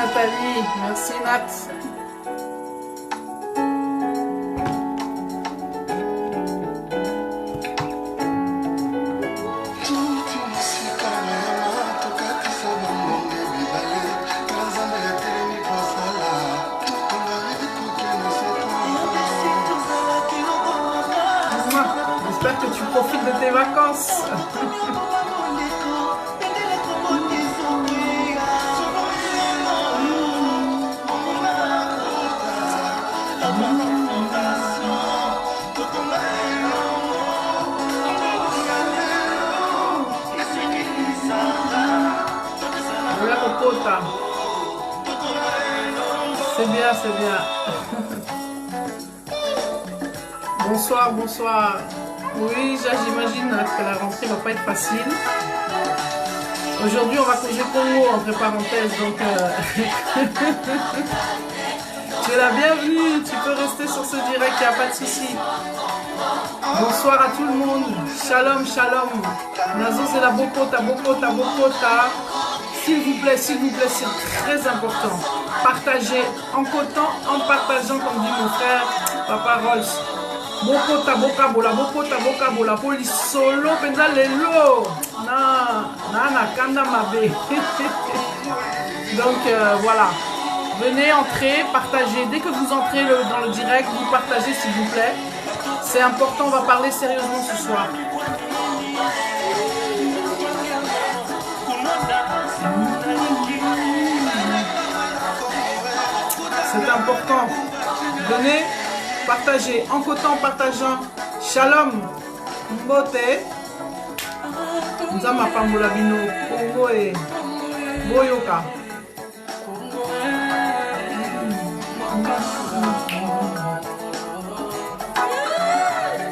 Nathalie. Merci Nat. J'espère que tu profites de tes vacances. C'est bien, c'est bien. Bonsoir, bonsoir. Oui, j'imagine que la rentrée ne va pas être facile. Aujourd'hui, on va causer Congo entre parenthèses, donc tu es la bienvenue, tu peux rester sur ce direct, il n'y a pas de souci. Bonsoir à tout le monde. Shalom, shalom. Nazo, c'est la bokota, bokota, bokota. S'il vous plaît, c'est très important. Partagez en cotant, en partageant, comme dit mon frère, Papa Rolls. Bokota, bokabola, bokota, bokabola, police solo, penza lelo. Na, kanda mabe. Donc voilà. Venez entrer, partagez. Dès que vous entrez dans le direct, vous partagez s'il vous plaît. C'est important, on va parler sérieusement ce soir. C'est important. Venez, partagez. En cotant, en partageant. Shalom. Mbote. Nzama Pambola Bino. Congo et Boyoka.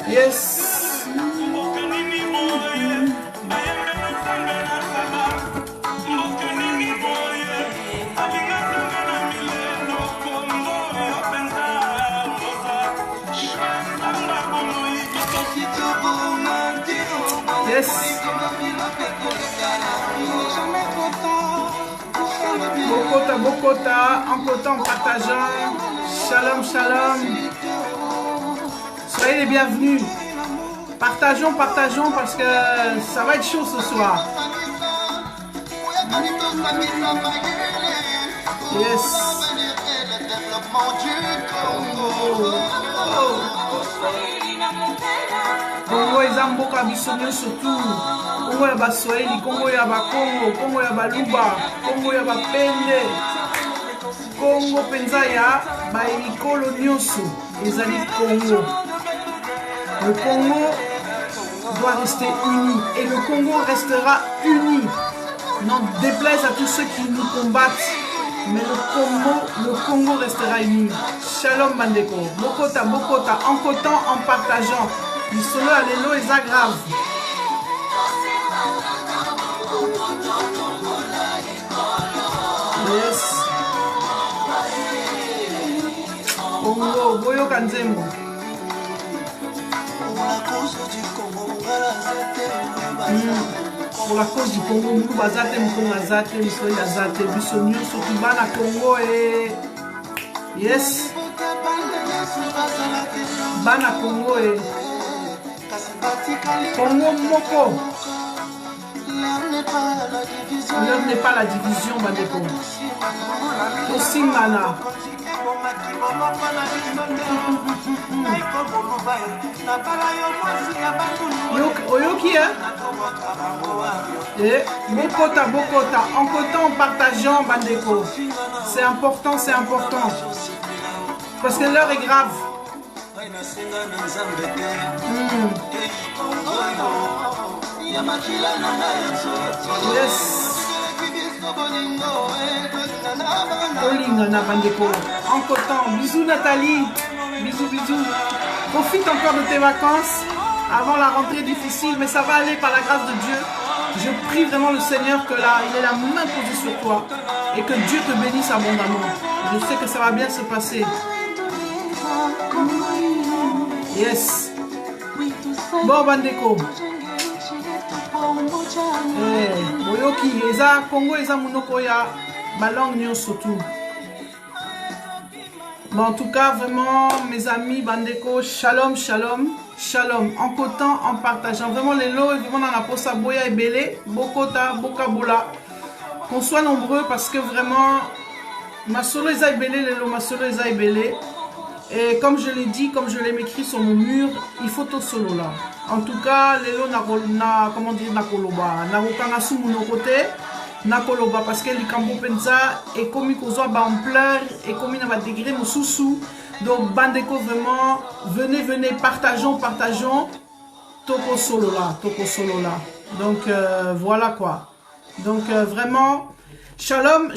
Yes. Yes. Bokota, bokota, en cotant, en partageant. Shalom, shalom. Soyez les bienvenus. Partageons, partageons parce que ça va être chaud ce soir. Yes. Congo eza mboka biso nyonso tu. Congo ya baswahili, Congo ya bakongo, Congo ya baluba, Congo ya bapende, Congo penza ya baemikolo nyonso ezali Congo. Le Congo doit rester uni et le Congo restera uni. N'en déplaise à tous ceux qui nous combattent, mais le Congo restera uni. Shalom Bandeko, Bokota, Bokota, en cotant, en partageant. Le solo à l'élo est grave. Yes. Congo, Boyo Kanzemo. Pour la cause du Congo, nous bazate mkongo azate, misoi azate, bisonyo surtout bana Congo et yes. Bana Congo et Congo moko. L'heure n'est pas la division, Bandeko. Osingana. Oyoki, hein? Et bokota, bokota. En cotant, en partageant, Bandeko. C'est important, c'est important. Parce que l'heure est grave. Yes. Olingana Bandeko. En coton. Bisous Nathalie. Bisous, bisous. Profite encore de tes vacances avant la rentrée difficile, mais ça va aller par la grâce de Dieu. Je prie vraiment le Seigneur que là, il ait la main posée sur toi et que Dieu te bénisse abondamment. Je sais que ça va bien se passer. Yes. Bon Bandeko. Oyoki, eza Congo eza munoko ya langue surtout. Bon, en tout cas, vraiment, mes amis, Bandeko, shalom, shalom, shalom. En cotant, en partageant. Vraiment, les lots, vraiment, dans la posa boya et belé, bokota, bokabola. Qu'on soit nombreux parce que vraiment, ma solo est belé, les lots, ma solo est belé. Et comme je l'ai dit, comme je l'ai écrit sur mon mur, il faut tout solo là. En tout cas, les lots, comment dire, na koloba, na rokanga sous mon côté. Nakoloba parce que likambo penza et comme kozwa ampleur et comme il va degré mususu. Donc Bandeko vraiment venez partageons toko solo là. Donc voilà quoi. Donc vraiment shalom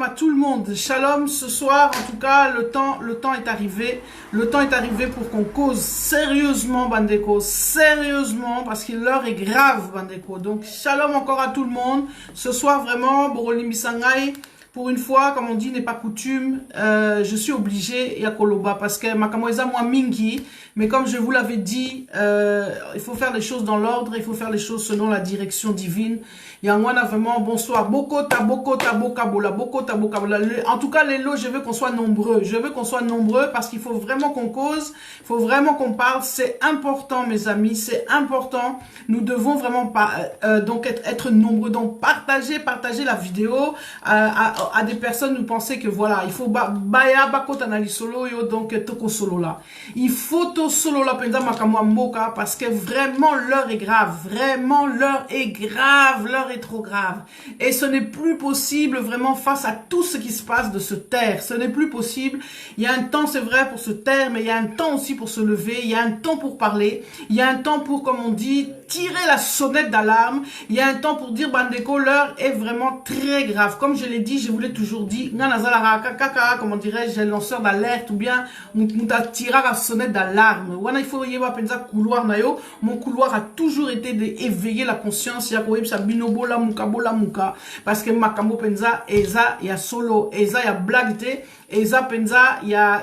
à tout le monde. Shalom ce soir, en tout cas le temps est arrivé. Le temps est arrivé pour qu'on cause sérieusement Bandeko, sérieusement parce que l'heure est grave Bandeko. Donc shalom encore à tout le monde. Ce soir vraiment Boroli Misangai. Pour une fois, comme on dit, n'est pas coutume, je suis obligé à Koloba parce que Makamoeza moi mingi, mais comme je vous l'avais dit, il faut faire les choses dans l'ordre, il faut faire les choses selon la direction divine. Yangwana vraiment bonsoir. Bokota, bokabola. En tout cas, les lots, je veux qu'on soit nombreux. Je veux qu'on soit nombreux parce qu'il faut vraiment qu'on cause, il faut vraiment qu'on parle. C'est important, mes amis, c'est important. Nous devons vraiment donc être nombreux. Donc partager la vidéo à des personnes. Nous penser que voilà, il faut baya bakota na solo yo donc toko solo là. Il faut to solo là penza makamwa mboka parce que vraiment l'heure est grave. Vraiment l'heure est grave. L'heure est trop grave. Et ce n'est plus possible vraiment face à tout ce qui se passe de se taire. Ce n'est plus possible. Il y a un temps, c'est vrai, pour se taire, mais il y a un temps aussi pour se lever. Il y a un temps pour parler. Il y a un temps pour, comme on dit, tirer la sonnette d'alarme. Il y a un temps pour dire, Bandeko, l'heure est vraiment très grave. Comme je l'ai dit, je vous l'ai toujours dit, comment dirais-je, lanceur d'alerte ou bien, tirer la sonnette d'alarme. Il faut y avoir couloir nayo. Mon couloir a toujours été d'éveiller la conscience. Il y a bola muka parce que makambo penza eza ya solo eza ya blague eza penza ya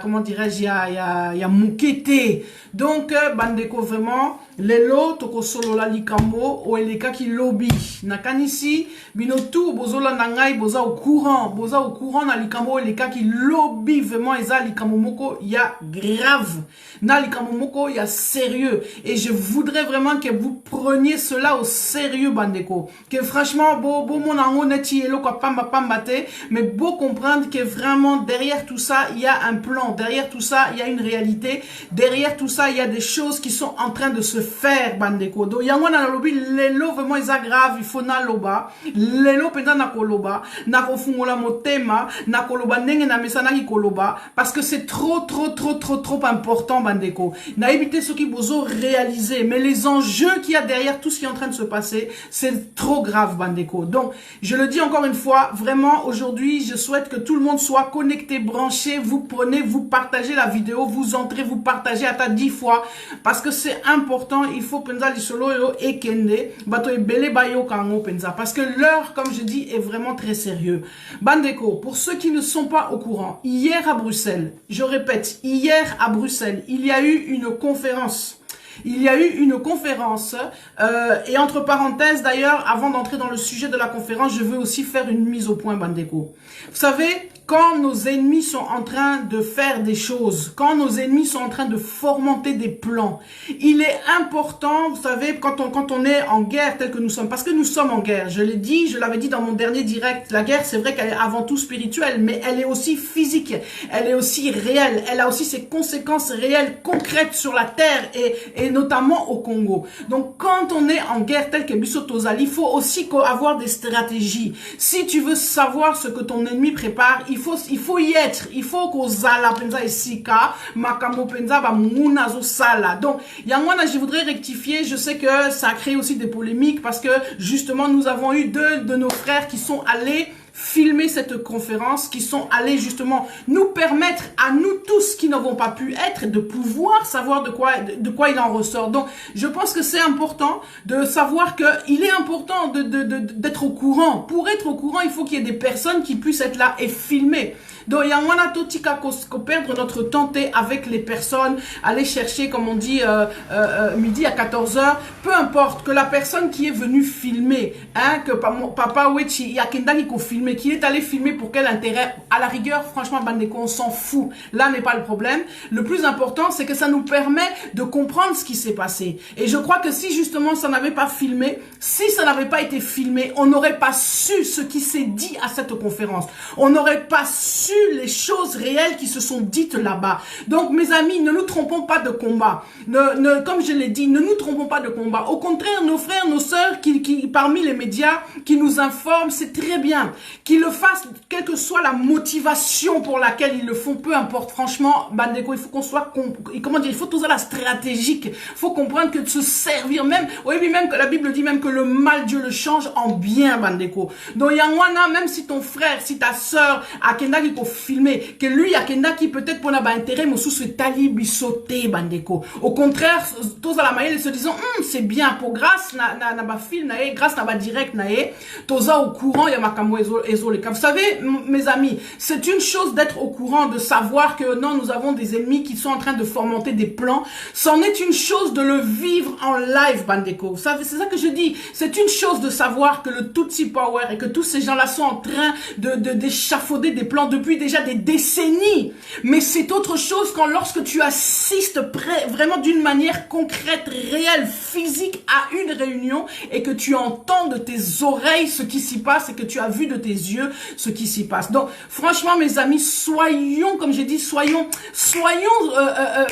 comment dirais-je ya mukete. Donc Bandeko vraiment lelo toko solo la likambo o eleka ki lobby nakanisi bino tout bozola nangai boza au courant na likambo eleka ki lobby vraiment eza likambo moko ya grave na likambo moko ya sérieux et je voudrais vraiment que vous preniez cela au sérieux Bandeko que franchement beau mon ango neti elo kwa pamba te mais beau comprendre que vraiment derrière tout ça il y a un plan, derrière tout ça il y a une réalité, derrière tout ça il y a des choses qui sont en train de se faire Bandeko. Donc yangwana na lobi lelo vraiment is grave, il faut na loba lelo penza na koloba na kofungola motema na koloba ndenge na mesana ki koloba parce que c'est trop important Bandeko. Na éviter ce qui bozo réaliser mais les enjeux qu'il y a derrière tout ce qui est en train de se passer, c'est trop grave Bandeko. Donc je le dis encore une fois, vraiment aujourd'hui, je souhaite que tout le monde soit connecté, branché, vous prenez, vous partagez la vidéo, vous entrez, vous partagez à ta 10 fois parce que c'est important, il faut penza lisolo yo ekende bato ebele bayo kango penza parce que l'heure comme je dis est vraiment très sérieux. Bandeko, pour ceux qui ne sont pas au courant, hier à Bruxelles, je répète, hier à Bruxelles, il y a eu une conférence. Il y a eu une conférence et entre parenthèses d'ailleurs, avant d'entrer dans le sujet de la conférence, je veux aussi faire une mise au point Bandeko. Vous savez, quand nos ennemis sont en train de faire des choses, quand nos ennemis sont en train de fomenter des plans, il est important, vous savez, quand on est en guerre tel que nous sommes, parce que nous sommes en guerre, je l'ai dit, je l'avais dit dans mon dernier direct, la guerre c'est vrai qu'elle est avant tout spirituelle, mais elle est aussi physique, elle est aussi réelle, elle a aussi ses conséquences réelles, concrètes sur la terre et notamment au Congo. Donc quand on est en guerre telle que Bissotozali, il faut aussi avoir des stratégies. Si tu veux savoir ce que ton ennemi prépare, il faut y être, il faut qu'on zala penza esika makambo penza ba muna zo sala. Donc yangwana je voudrais rectifier, je sais que ça a créé aussi des polémiques parce que justement nous avons eu deux de nos frères qui sont allés filmer cette conférence, qui sont allés justement nous permettre à nous tous qui n'avons pas pu être de pouvoir savoir de quoi il en ressort. Donc je pense que c'est important de savoir que il est important d'être au courant. Pour être au courant, il faut qu'il y ait des personnes qui puissent être là et filmer. Donc, il y a un totika qu'on perdre notre temps avec les personnes, aller chercher, comme on dit, midi à 14h, peu importe, que la personne qui est venue filmer, hein, que papa Wechi, il y a Kendaki qu'on filme filmer. Qui est allé filmer pour quel intérêt? À la rigueur, franchement, Bandeko, on s'en fout. Là n'est pas le problème. Le plus important, c'est que ça nous permet de comprendre ce qui s'est passé. Et je crois que si justement ça n'avait pas filmé, si ça n'avait pas été filmé, on n'aurait pas su ce qui s'est dit à cette conférence. On n'aurait pas su les choses réelles qui se sont dites là-bas. Donc, mes amis, ne nous trompons pas de combat. Comme je l'ai dit, ne nous trompons pas de combat. Au contraire, nos frères, nos sœurs, parmi les médias, qui nous informent, c'est très bien. Qu'ils le fassent, quelle que soit la motivation pour laquelle ils le font, peu importe. Franchement, Bandeko, il faut qu'on soit, comment dire, il faut tout ça la stratégique. Il faut comprendre que de se servir même, oui, même que la Bible dit même que le mal, Dieu le change en bien, Bandeko. Donc, Yangwana, même si ton frère, si ta sœur, Akenda qui peut filmer, que lui, Akenda qui peut-être pour n'avoir intérêt, mais sous ce talibi sauté, Bandeko. Au contraire, tous à la maille, se disant, c'est bien, pour grâce, na ba film, grâce na ba direct, toza au courant, ya makamo ezole. Vous savez, mes amis, c'est une chose d'être au courant, de savoir que non, nous avons des ennemis qui sont en train de fomenter des plans. C'en est une chose de le vivre en live, Bandeko. Vous savez, c'est ça que je dis. C'est une chose de savoir que le Tutsi Power et que tous ces gens-là sont en train d'échafauder des plans depuis déjà des décennies. Mais c'est autre chose quand lorsque tu assistes vraiment d'une manière concrète, réelle, physique à une réunion et que tu entends de tes oreilles ce qui s'y passe et que tu as vu de tes yeux ce qui s'y passe. Donc, franchement, mes amis, soyons, comme j'ai dit, soyons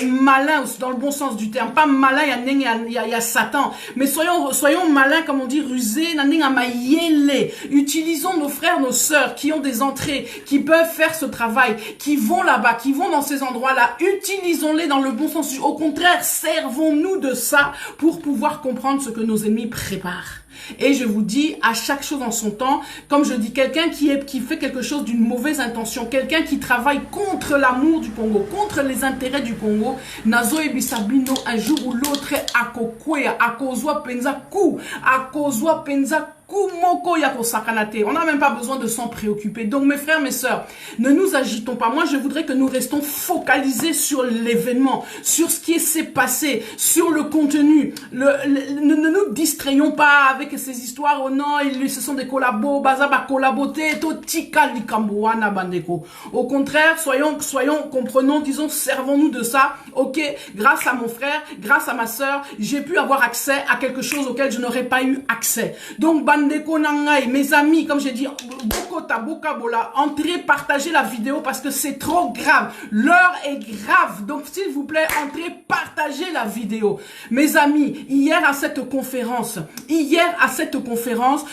malins dans le bon sens du terme. Pas malins, il y a Satan. Mais soyons malins, comme on dit, rusés, utilisons nos frères, nos sœurs qui ont des entrées, qui peuvent faire ce travail, qui vont là-bas, qui vont dans ces endroits-là. Utilisons-les dans le bon sens. Au contraire, servons-nous de ça pour pouvoir comprendre ce que nos ennemis préparent. Et je vous dis, à chaque chose en son temps, comme je dis, quelqu'un qui fait quelque chose d'une mauvaise intention, quelqu'un qui travaille contre l'amour du Congo, contre les intérêts du Congo, Nazo Ebisabino, un jour ou l'autre, Akokwea, Akozwa Penza Kou, Akozwa Penza on n'a même pas besoin de s'en préoccuper. Donc mes frères, mes sœurs, ne nous agitons pas. Moi, je voudrais que nous restions focalisés sur l'événement, sur ce qui s'est passé, sur le contenu. Ne nous distrayons pas avec ces histoires. Oh non, ce sont des collabos, bazaba collaboté, totika likamboana bandeko. Au contraire, comprenons, disons, servons-nous de ça. Ok, grâce à mon frère, grâce à ma sœur, j'ai pu avoir accès à quelque chose auquel je n'aurais pas eu accès. Donc, Bandeko Nangai, mes amis, comme j'ai dit, entrez, partagez la vidéo parce que c'est trop grave. L'heure est grave. Donc, s'il vous plaît, entrez, partagez la vidéo. Mes amis, hier à cette conférence,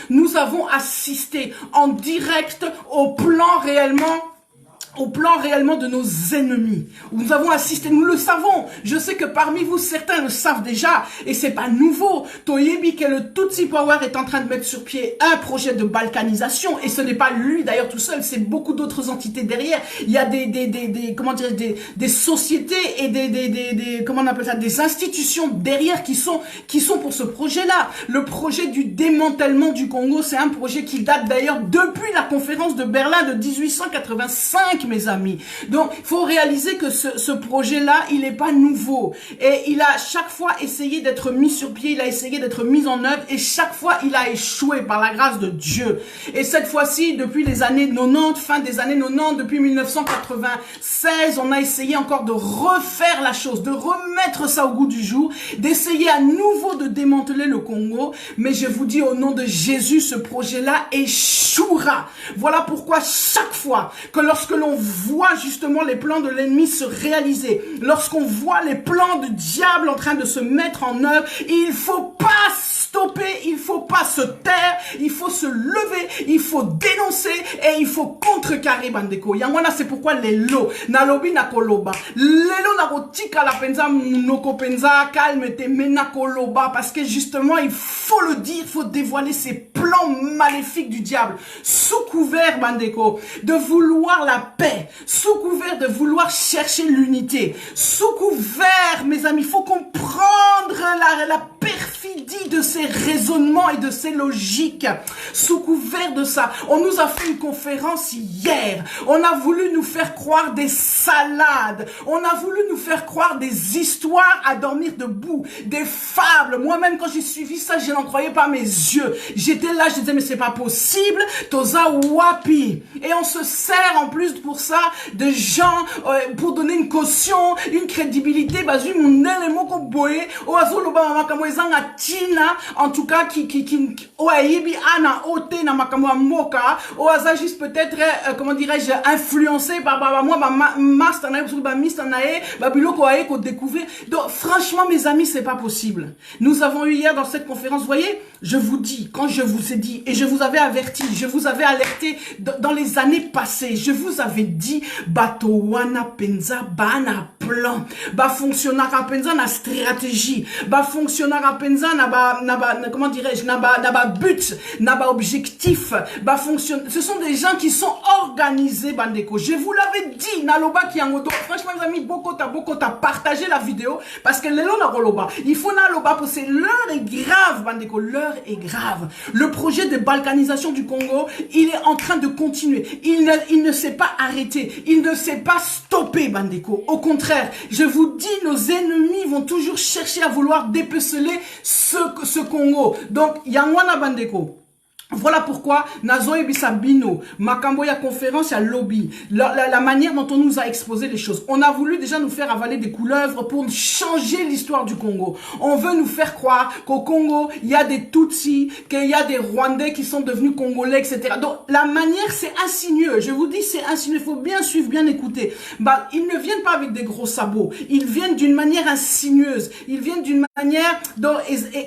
nous avons assisté en direct au plan réellement de nos ennemis. Nous avons assisté, nous le savons. Je sais que parmi vous, certains le savent déjà, et c'est pas nouveau. Toyebi que le Tutsi Power est en train de mettre sur pied un projet de balkanisation, et ce n'est pas lui d'ailleurs tout seul, c'est beaucoup d'autres entités derrière. Il y a des sociétés et comment on appelle ça, des institutions derrière qui sont pour ce projet-là. Le projet du démantèlement du Congo, c'est un projet qui date d'ailleurs depuis la conférence de Berlin de 1885, mes amis. Donc, il faut réaliser que ce projet-là, il n'est pas nouveau. Et il a chaque fois essayé d'être mis sur pied, il a essayé d'être mis en œuvre, et chaque fois, il a échoué par la grâce de Dieu. Et cette fois-ci, depuis les années 90, fin des années 90, depuis 1996, on a essayé encore de refaire la chose, de remettre ça au goût du jour, d'essayer à nouveau de démanteler le Congo. Mais je vous dis, au nom de Jésus, ce projet-là échouera. Voilà pourquoi chaque fois que lorsque l'on voit justement les plans de l'ennemi se réaliser, lorsqu'on voit les plans du diable en train de se mettre en œuvre, il faut pas stopper, il faut pas se taire, il faut se lever, il faut dénoncer et il faut contrecarrer Bandeko. Yangwana, c'est pourquoi les lots, nalobi na koloba, lelo na rotika la penza noko penza, calme te mena koloba, parce que justement, il faut le dire, il faut dévoiler ces plans maléfiques du diable, sous couvert Bandeko, de vouloir la paix, sous couvert de vouloir chercher l'unité, sous couvert, mes amis, il faut comprendre la perfidie affidi de ses raisonnements et de ses logiques. Sous couvert de ça, on nous a fait une conférence hier. On a voulu nous faire croire des salades. On a voulu nous faire croire des histoires à dormir debout, des fables. Moi-même, quand j'ai suivi ça, je n'en croyais pas mes yeux. J'étais là, je disais, mais c'est pas possible. Toza wapi. Et on se sert en plus pour ça de gens pour donner une caution, une crédibilité. Bazu mon élément qu'on boye. Oazo ba makambo ezanga tina. En tout cas, qui oaibi ana ote na makambo moka. Oaza juste peut-être, comment dirais-je, influencé par moi, master nae, mister nae, biloko ae qu'on découvre. Donc, franchement, mes amis, c'est pas possible. Nous avons eu hier dans cette conférence, vous voyez, je vous dis, quand je vous ai dit, et je vous avais averti, je vous avais alerté dans les années passées, je vous avais dit, bato wana penza bana plan, ba fonctionnera penza na stratégie, ba fonctionnera penza comment dirais-je, na ba but, na ba objectif, ba fonctionne. Ce sont des gens qui sont organisés, bandeko. Je vous l'avais dit, naloba ki angodo. Franchement, les amis, beaucoup t'as partagé la vidéo parce que l'élo na roloba. Il faut naloba parce que l'heure est grave, bandeko. L'heure est grave. Le projet de balkanisation du Congo, il est en train de continuer. Il ne s'est pas arrêté. Il ne s'est pas stoppé, bandeko. Au contraire, je vous dis, nos ennemis vont toujours chercher à vouloir dépeceler ce Congo. Donc, yangwana bandeko. Voilà pourquoi Nazo Ebisabino, Makambo ya conférence ya lobby, la manière dont on nous a exposé les choses. On a voulu déjà nous faire avaler des couleuvres pour changer l'histoire du Congo. On veut nous faire croire qu'au Congo, il y a des Tutsis, qu'il y a des Rwandais qui sont devenus Congolais, etc. Donc la manière, c'est insinueux. Je vous dis, c'est insinueux. Il faut bien suivre, bien écouter. Bah, ils ne viennent pas avec des gros sabots. Ils viennent d'une manière insinueuse. Ils viennent d'une manière dont,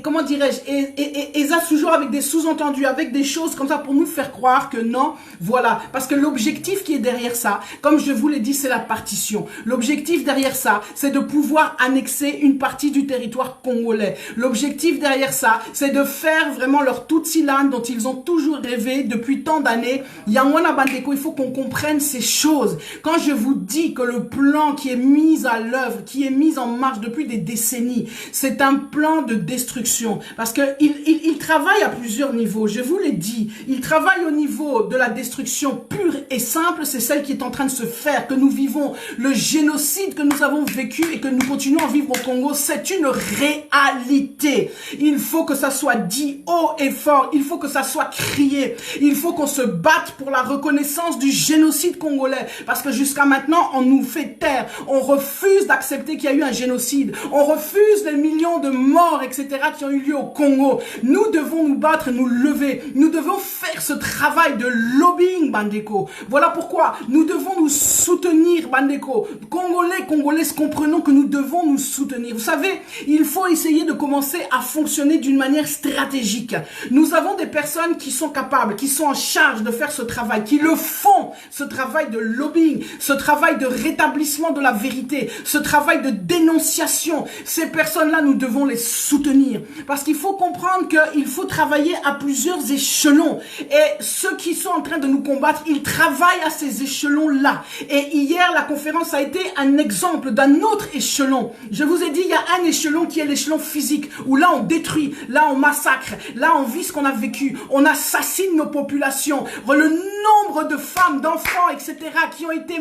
comment dirais-je, et ça toujours avec des sous-entendus, avec des choses comme ça pour nous faire croire que non, voilà, parce que l'objectif qui est derrière ça, comme je vous l'ai dit, c'est la partition. L'objectif derrière ça, c'est de pouvoir annexer une partie du territoire congolais. L'objectif derrière ça, c'est de faire vraiment leur Tutsi-land dont ils ont toujours rêvé depuis tant d'années. Yangwana Bandeko, il faut qu'on comprenne ces choses. Quand je vous dis que le plan qui est mis à l'œuvre, qui est mis en marche depuis des décennies, c'est un plan de destruction, parce que il travaille à plusieurs niveaux. Je vous l'ai dit, il travaille au niveau de la destruction pure et simple, c'est celle qui est en train de se faire, que nous vivons, le génocide que nous avons vécu et que nous continuons à vivre au Congo, c'est une réalité. Il faut que ça soit dit haut et fort, il faut que ça soit crié, il faut qu'on se batte pour la reconnaissance du génocide congolais, parce que jusqu'à maintenant, on nous fait taire, on refuse d'accepter qu'il y a eu un génocide, on refuse les millions de morts, etc., qui ont eu lieu au Congo. Nous devons nous battre, nous lever. Nous devons faire ce travail de lobbying, Bandeko. Voilà pourquoi nous devons nous soutenir, Bandeko. Congolais, Congolaises, comprenons que nous devons nous soutenir. Vous savez, il faut essayer de commencer à fonctionner d'une manière stratégique. Nous avons des personnes qui sont capables, qui sont en charge de faire ce travail, qui le font, ce travail de lobbying, ce travail de rétablissement de la vérité, ce travail de dénonciation. Ces personnes-là, nous devons les soutenir. Parce qu'il faut comprendre qu'il faut travailler à plusieurs échelons. Et ceux qui sont en train de nous combattre, ils travaillent à ces échelons-là. Et hier, la conférence a été un exemple d'un autre échelon. Je vous ai dit, il y a un échelon qui est l'échelon physique, où là, on détruit, là, on massacre, là, on vit ce qu'on a vécu, on assassine nos populations. Le nombre de femmes, d'enfants, etc., qui ont été...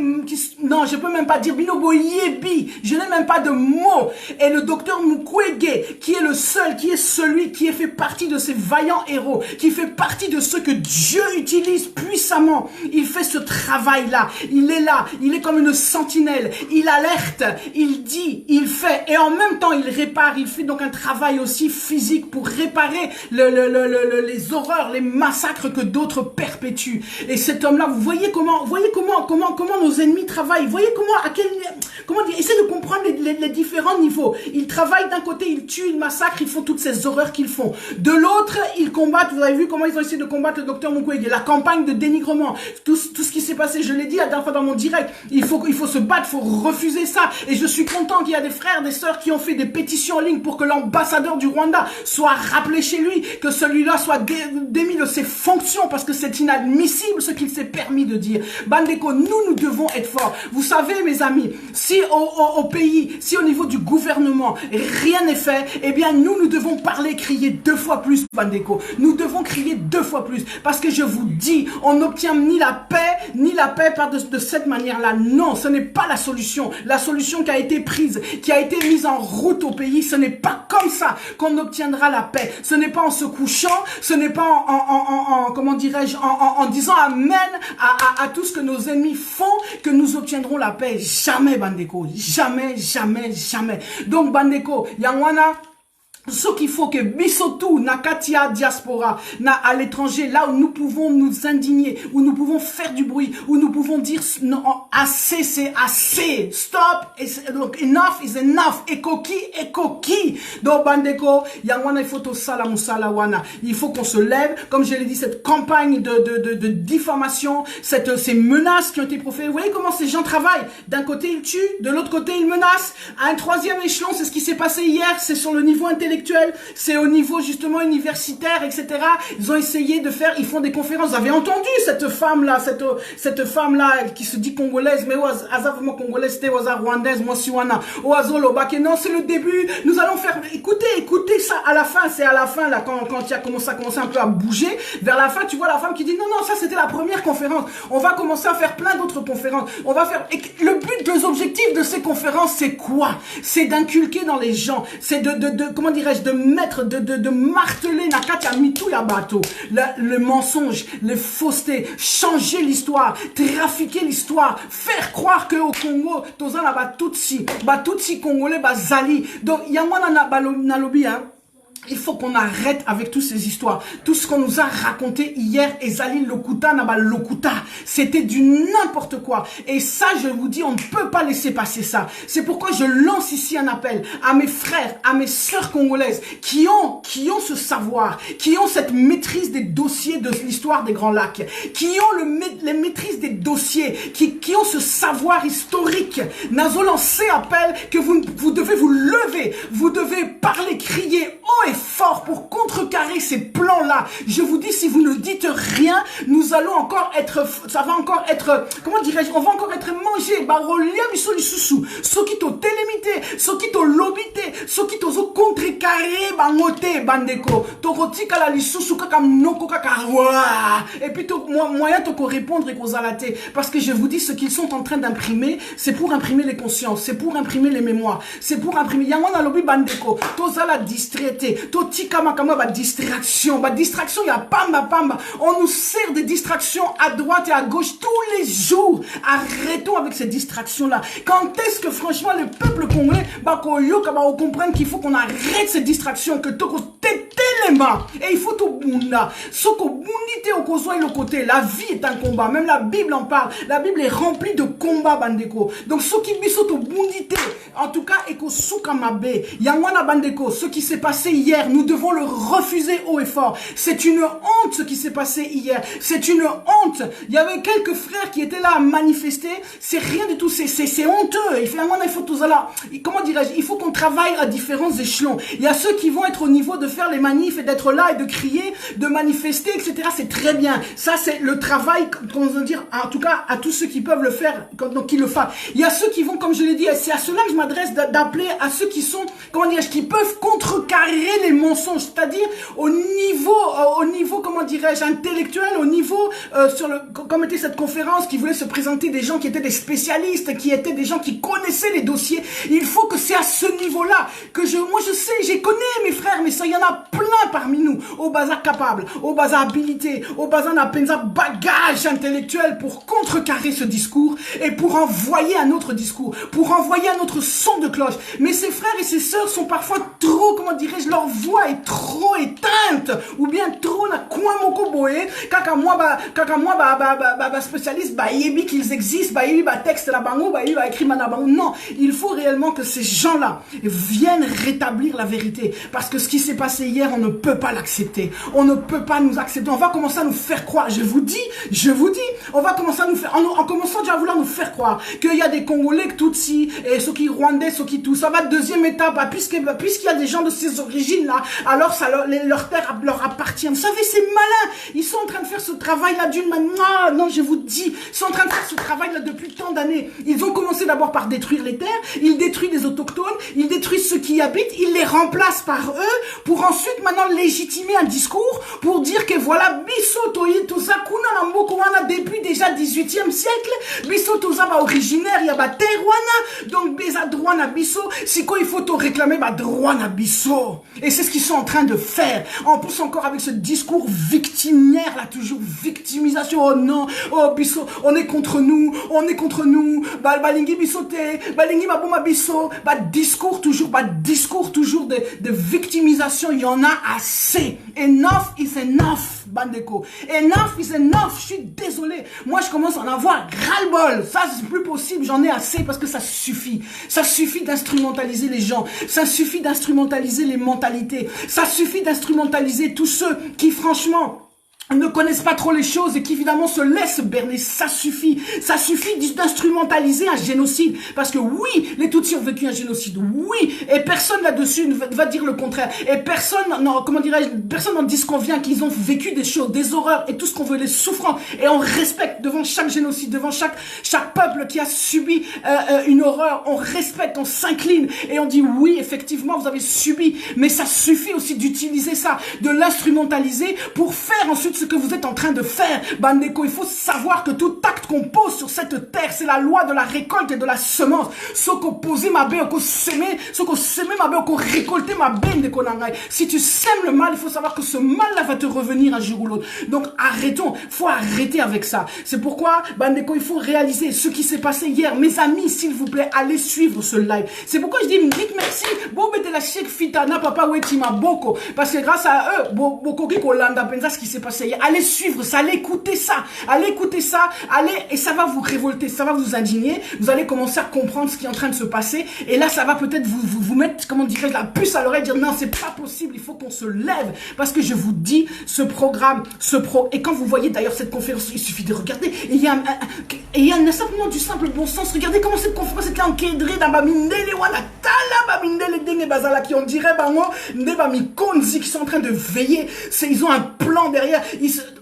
non, je peux même pas dire Binobo Yebi, je n'ai même pas de mots. Et le docteur Mukwege, qui est le seul, qui est celui qui fait partie de ces vaillants héros, qui fait partie de ceux que Dieu utilise puissamment. Il fait ce travail-là. Il est là. Il est comme une sentinelle. Il alerte. Il dit. Il fait. Et en même temps, il répare. Il fait donc un travail aussi physique pour réparer les horreurs, les massacres que d'autres perpétuent. Et cet homme-là, vous voyez comment nos ennemis travaillent. Vous voyez comment dire, essayez de comprendre les différents niveaux. Ils travaillent d'un côté, ils tuent, ils massacrent, ils font toutes ces horreurs qu'ils font. De l'autre, ils combattent. Vous avez vu comment ils ont essayé de combattre le docteur Mukwege, la campagne de dénigrement, tout ce qui s'est passé, je l'ai dit la dernière fois dans mon direct, il faut se battre, il faut refuser ça. Et je suis content qu'il y a des frères, des sœurs qui ont fait des pétitions en ligne pour que l'ambassadeur du Rwanda soit rappelé chez lui, que celui-là soit démis de ses fonctions, parce que c'est inadmissible ce qu'il s'est permis de dire. Bandeko, nous devons être forts. Vous savez, mes amis, si au pays, si au niveau du gouvernement, gouvernement, rien n'est fait, eh bien nous devons parler, crier 2 fois plus, Bandeko. Nous devons crier 2 fois plus. Parce que je vous dis, on n'obtient ni la paix par de cette manière-là. Non, ce n'est pas la solution. La solution qui a été prise, qui a été mise en route au pays, ce n'est pas comme ça qu'on obtiendra la paix. Ce n'est pas en se couchant, ce n'est pas comment dirais-je, en disant amen à tout ce que nos ennemis font que nous obtiendrons la paix. Jamais, Bandeko. Jamais, jamais, jamais. Donc, Bandeko, Yangwana, ce qu'il faut que Bisotou, Nakatia diaspora, à l'étranger, là où nous pouvons nous indigner, où nous pouvons faire du bruit, où nous pouvons dire non, assez, c'est assez. Stop. Donc, enough is enough. Ekoki. Donc, Bandeko, Yangwana, il faut tout ça, la Moussalawana. Il faut qu'on se lève. Comme je l'ai dit, cette campagne de diffamation, ces menaces qui ont été proférées. Vous voyez comment ces gens travaillent? D'un côté, ils tuent, de l'autre côté, ils menacent. À un troisième échelon, c'est ce qui s'est passé hier, c'est sur le niveau intellectuel. C'est au niveau justement universitaire, etc. Ils ont essayé de faire, ils font des conférences. Vous avez entendu cette femme-là, cette femme-là qui se dit congolaise, mais vraiment congolaise, c'était rwandaise, moi siwana, oazolo baké. Non, c'est le début. Nous allons faire, écoutez ça à la fin. C'est à la fin là quand il a commencé un peu à bouger. Vers la fin, tu vois la femme qui dit non, ça c'était la première conférence. On va commencer à faire plein d'autres conférences. On va faire. Et le but, les objectifs de ces conférences, c'est quoi? C'est d'inculquer dans les gens. C'est comment dirais-je, de marteler Nakatia Mitou Yabato, le mensonge, les faussetés, changer l'histoire, trafiquer l'histoire, faire croire que au Congo, tozana Tutsi congolais zali. Donc yangwana na lobby, hein. Il faut qu'on arrête avec toutes ces histoires. Tout ce qu'on nous a raconté hier, Ezali Lokuta, Lokuta, c'était du n'importe quoi. Et ça, je vous dis, on ne peut pas laisser passer ça. C'est pourquoi je lance ici un appel à mes frères, à mes sœurs congolaises qui ont ce savoir, qui ont cette maîtrise des dossiers de l'histoire des Grands Lacs, qui ont les maîtrises des dossiers, qui ont ce savoir historique. Nazo lancé appel que vous devez vous lever, vous devez parler, crier haut et fort pour contrecarrer ces plans-là. Je vous dis, si vous ne dites rien, nous allons encore être, ça va encore être, comment dirais-je, on va encore être mangé. Barolia miso lisusu, sokito télémité, sokito lobité, sokito zo contrecarrer bangote bandeko. Torotika la lisusu kaka noko kaka wa. Et puis moyen toko répondre et kozalate. Parce que je vous dis, ce qu'ils sont en train d'imprimer, c'est pour imprimer les consciences, c'est pour imprimer les mémoires, c'est pour imprimer. Yangwana lobi bandeko, tozala distraité. Totika makama distraction, il y a pamba. On nous sert des distractions à droite et à gauche tous les jours. Arrêtons avec ces distractions-là. Quand est-ce que franchement le peuple congolais comprenne qu'il faut qu'on arrête ces distractions, que toko téléma et il faut tout bunda. Soko bundite au kozo et le côté. La vie est un combat. Même la Bible en parle. La Bible est remplie de combats bandeko. Donc ceux qui bisoto bundite, en tout cas eko suka mabe, yangwana bandeko, ce qui s'est passé hier, nous devons le refuser haut et fort. C'est une honte ce qui s'est passé hier. C'est une honte. Il y avait quelques frères qui étaient là à manifester. C'est rien du tout. C'est honteux. Il faut tout ça. Comment dirais-je? Il faut qu'on travaille à différents échelons. Il y a ceux qui vont être au niveau de faire les manifs et d'être là et de crier, de manifester, etc. C'est très bien. Ça, c'est le travail, comment dire, en tout cas, à tous ceux qui peuvent le faire, donc qui le fassent. Il y a ceux qui vont, comme je l'ai dit, c'est à ceux-là que je m'adresse d'appeler à ceux qui sont, comment dirais-je, qui peuvent contrecarrer les mensonges, c'est-à-dire au niveau, comment dirais-je, intellectuel, au niveau, comme était cette conférence qui voulait se présenter des gens qui étaient des spécialistes, qui étaient des gens qui connaissaient les dossiers. Il faut que c'est à ce niveau-là que moi je sais, j'ai connais mes frères, mais ça, il y en a plein parmi nous, au bazar capable, au bazar habilité, au bazar napenza bagage intellectuel pour contrecarrer ce discours et pour envoyer un autre discours, pour envoyer un autre son de cloche. Mais ces frères et ces sœurs sont parfois trop, comment dirais-je, leur voix est trop éteinte, ou bien trop na quoi moko boé, kaka moi spécialiste, yebi qu'ils existent, yebi texte la bango, yebi écrit manabango. Non, il faut réellement que ces gens-là viennent rétablir la vérité. Parce que ce qui s'est passé hier, on ne peut pas l'accepter. On ne peut pas nous accepter. On va commencer à nous faire croire. Je vous dis, on va commencer à nous faire, en commençant déjà à vouloir nous faire croire qu'il y a des Congolais, Tutsi, et ceux qui Rwandais, ceux qui tout. Ça va deuxième étape, puisqu'il y a des gens de ces origines-là, alors ça leur terre leur appartient. Vous savez, c'est malin. Ils sont en train de faire ce travail-là d'une manière. Non, je vous dis, ils sont en train de faire ce travail-là depuis tant d'années. Ils ont commencé d'abord par détruire les terres, ils détruisent les autochtones, ils détruisent ceux qui y habitent, ils les remplacent par eux pour ensuite maintenant légitimer un discours pour dire que voilà, biso toyi tout ça, kuna na mboko wana depuis déjà 18e siècle, biso tout ça ba originaire, ya ba terre wana, donc beza droit na biso, si quoi il faut te réclamer ba droit na biso. Et c'est ce qu'ils sont en train de faire. En plus encore avec ce discours victimaire là, toujours victimisation, oh non, oh biso, on est contre nous, balingi biso te, balingi baboma biso, discours toujours de victimisation, il y en a assez. Enough is enough, bandeko. Enough is enough, je suis désolé. Moi, je commence à en avoir ras-le-bol. Ça, c'est plus possible, j'en ai assez parce que ça suffit. Ça suffit d'instrumentaliser les gens. Ça suffit d'instrumentaliser les mentalités. Ça suffit d'instrumentaliser tous ceux qui, franchement, ne connaissent pas trop les choses et qui évidemment se laissent berner. Ça suffit d'instrumentaliser un génocide. Parce que oui, les Tutsis ont vécu un génocide. Oui, et personne là-dessus ne va dire le contraire. Et personne, non, comment dirais-je, personne n'en disconvient qu'ils ont vécu des choses, des horreurs et tout ce qu'on veut, les souffrances. Et on respecte devant chaque génocide, devant chaque peuple qui a subi une horreur. On respecte, on s'incline et on dit oui, effectivement, vous avez subi. Mais ça suffit aussi d'utiliser ça, de l'instrumentaliser pour faire ensuite ce que vous êtes en train de faire. Bandeko, il faut savoir que tout acte qu'on pose sur cette terre, c'est la loi de la récolte et de la semence. Ce qu'on pose ma bête, ce qu'on sème ma bête, qu'on récolte ma bête de konangai. Si tu sèmes le mal, il faut savoir que ce mal-là va te revenir un jour ou l'autre. Donc arrêtons, faut arrêter avec ça. C'est pourquoi, Bandeko, il faut réaliser ce qui s'est passé hier. Mes amis, s'il vous plaît, allez suivre ce live. C'est pourquoi je dis, dites merci. Bon, mettez la chèque fitana, papa, wetima boko. Parce que grâce à eux, boko qui kolanda pensa ce qui s'est passé. Allez suivre ça, allez écouter ça, allez, et ça va vous révolter, ça va vous indigner, vous allez commencer à comprendre ce qui est en train de se passer, et là ça va peut-être vous mettre, comment dirais-je, la puce à l'oreille, dire non, c'est pas possible, il faut qu'on se lève, parce que je vous dis, ce programme, et quand vous voyez d'ailleurs cette conférence, il suffit de regarder, et il y a simplement du simple bon sens, regardez comment cette conférence était encadrée dans Bamindele, wana tala Bamindele denge bazala, qui on dirait, bango, nde bamikonzi, qui sont en train de veiller, ils ont un plan derrière,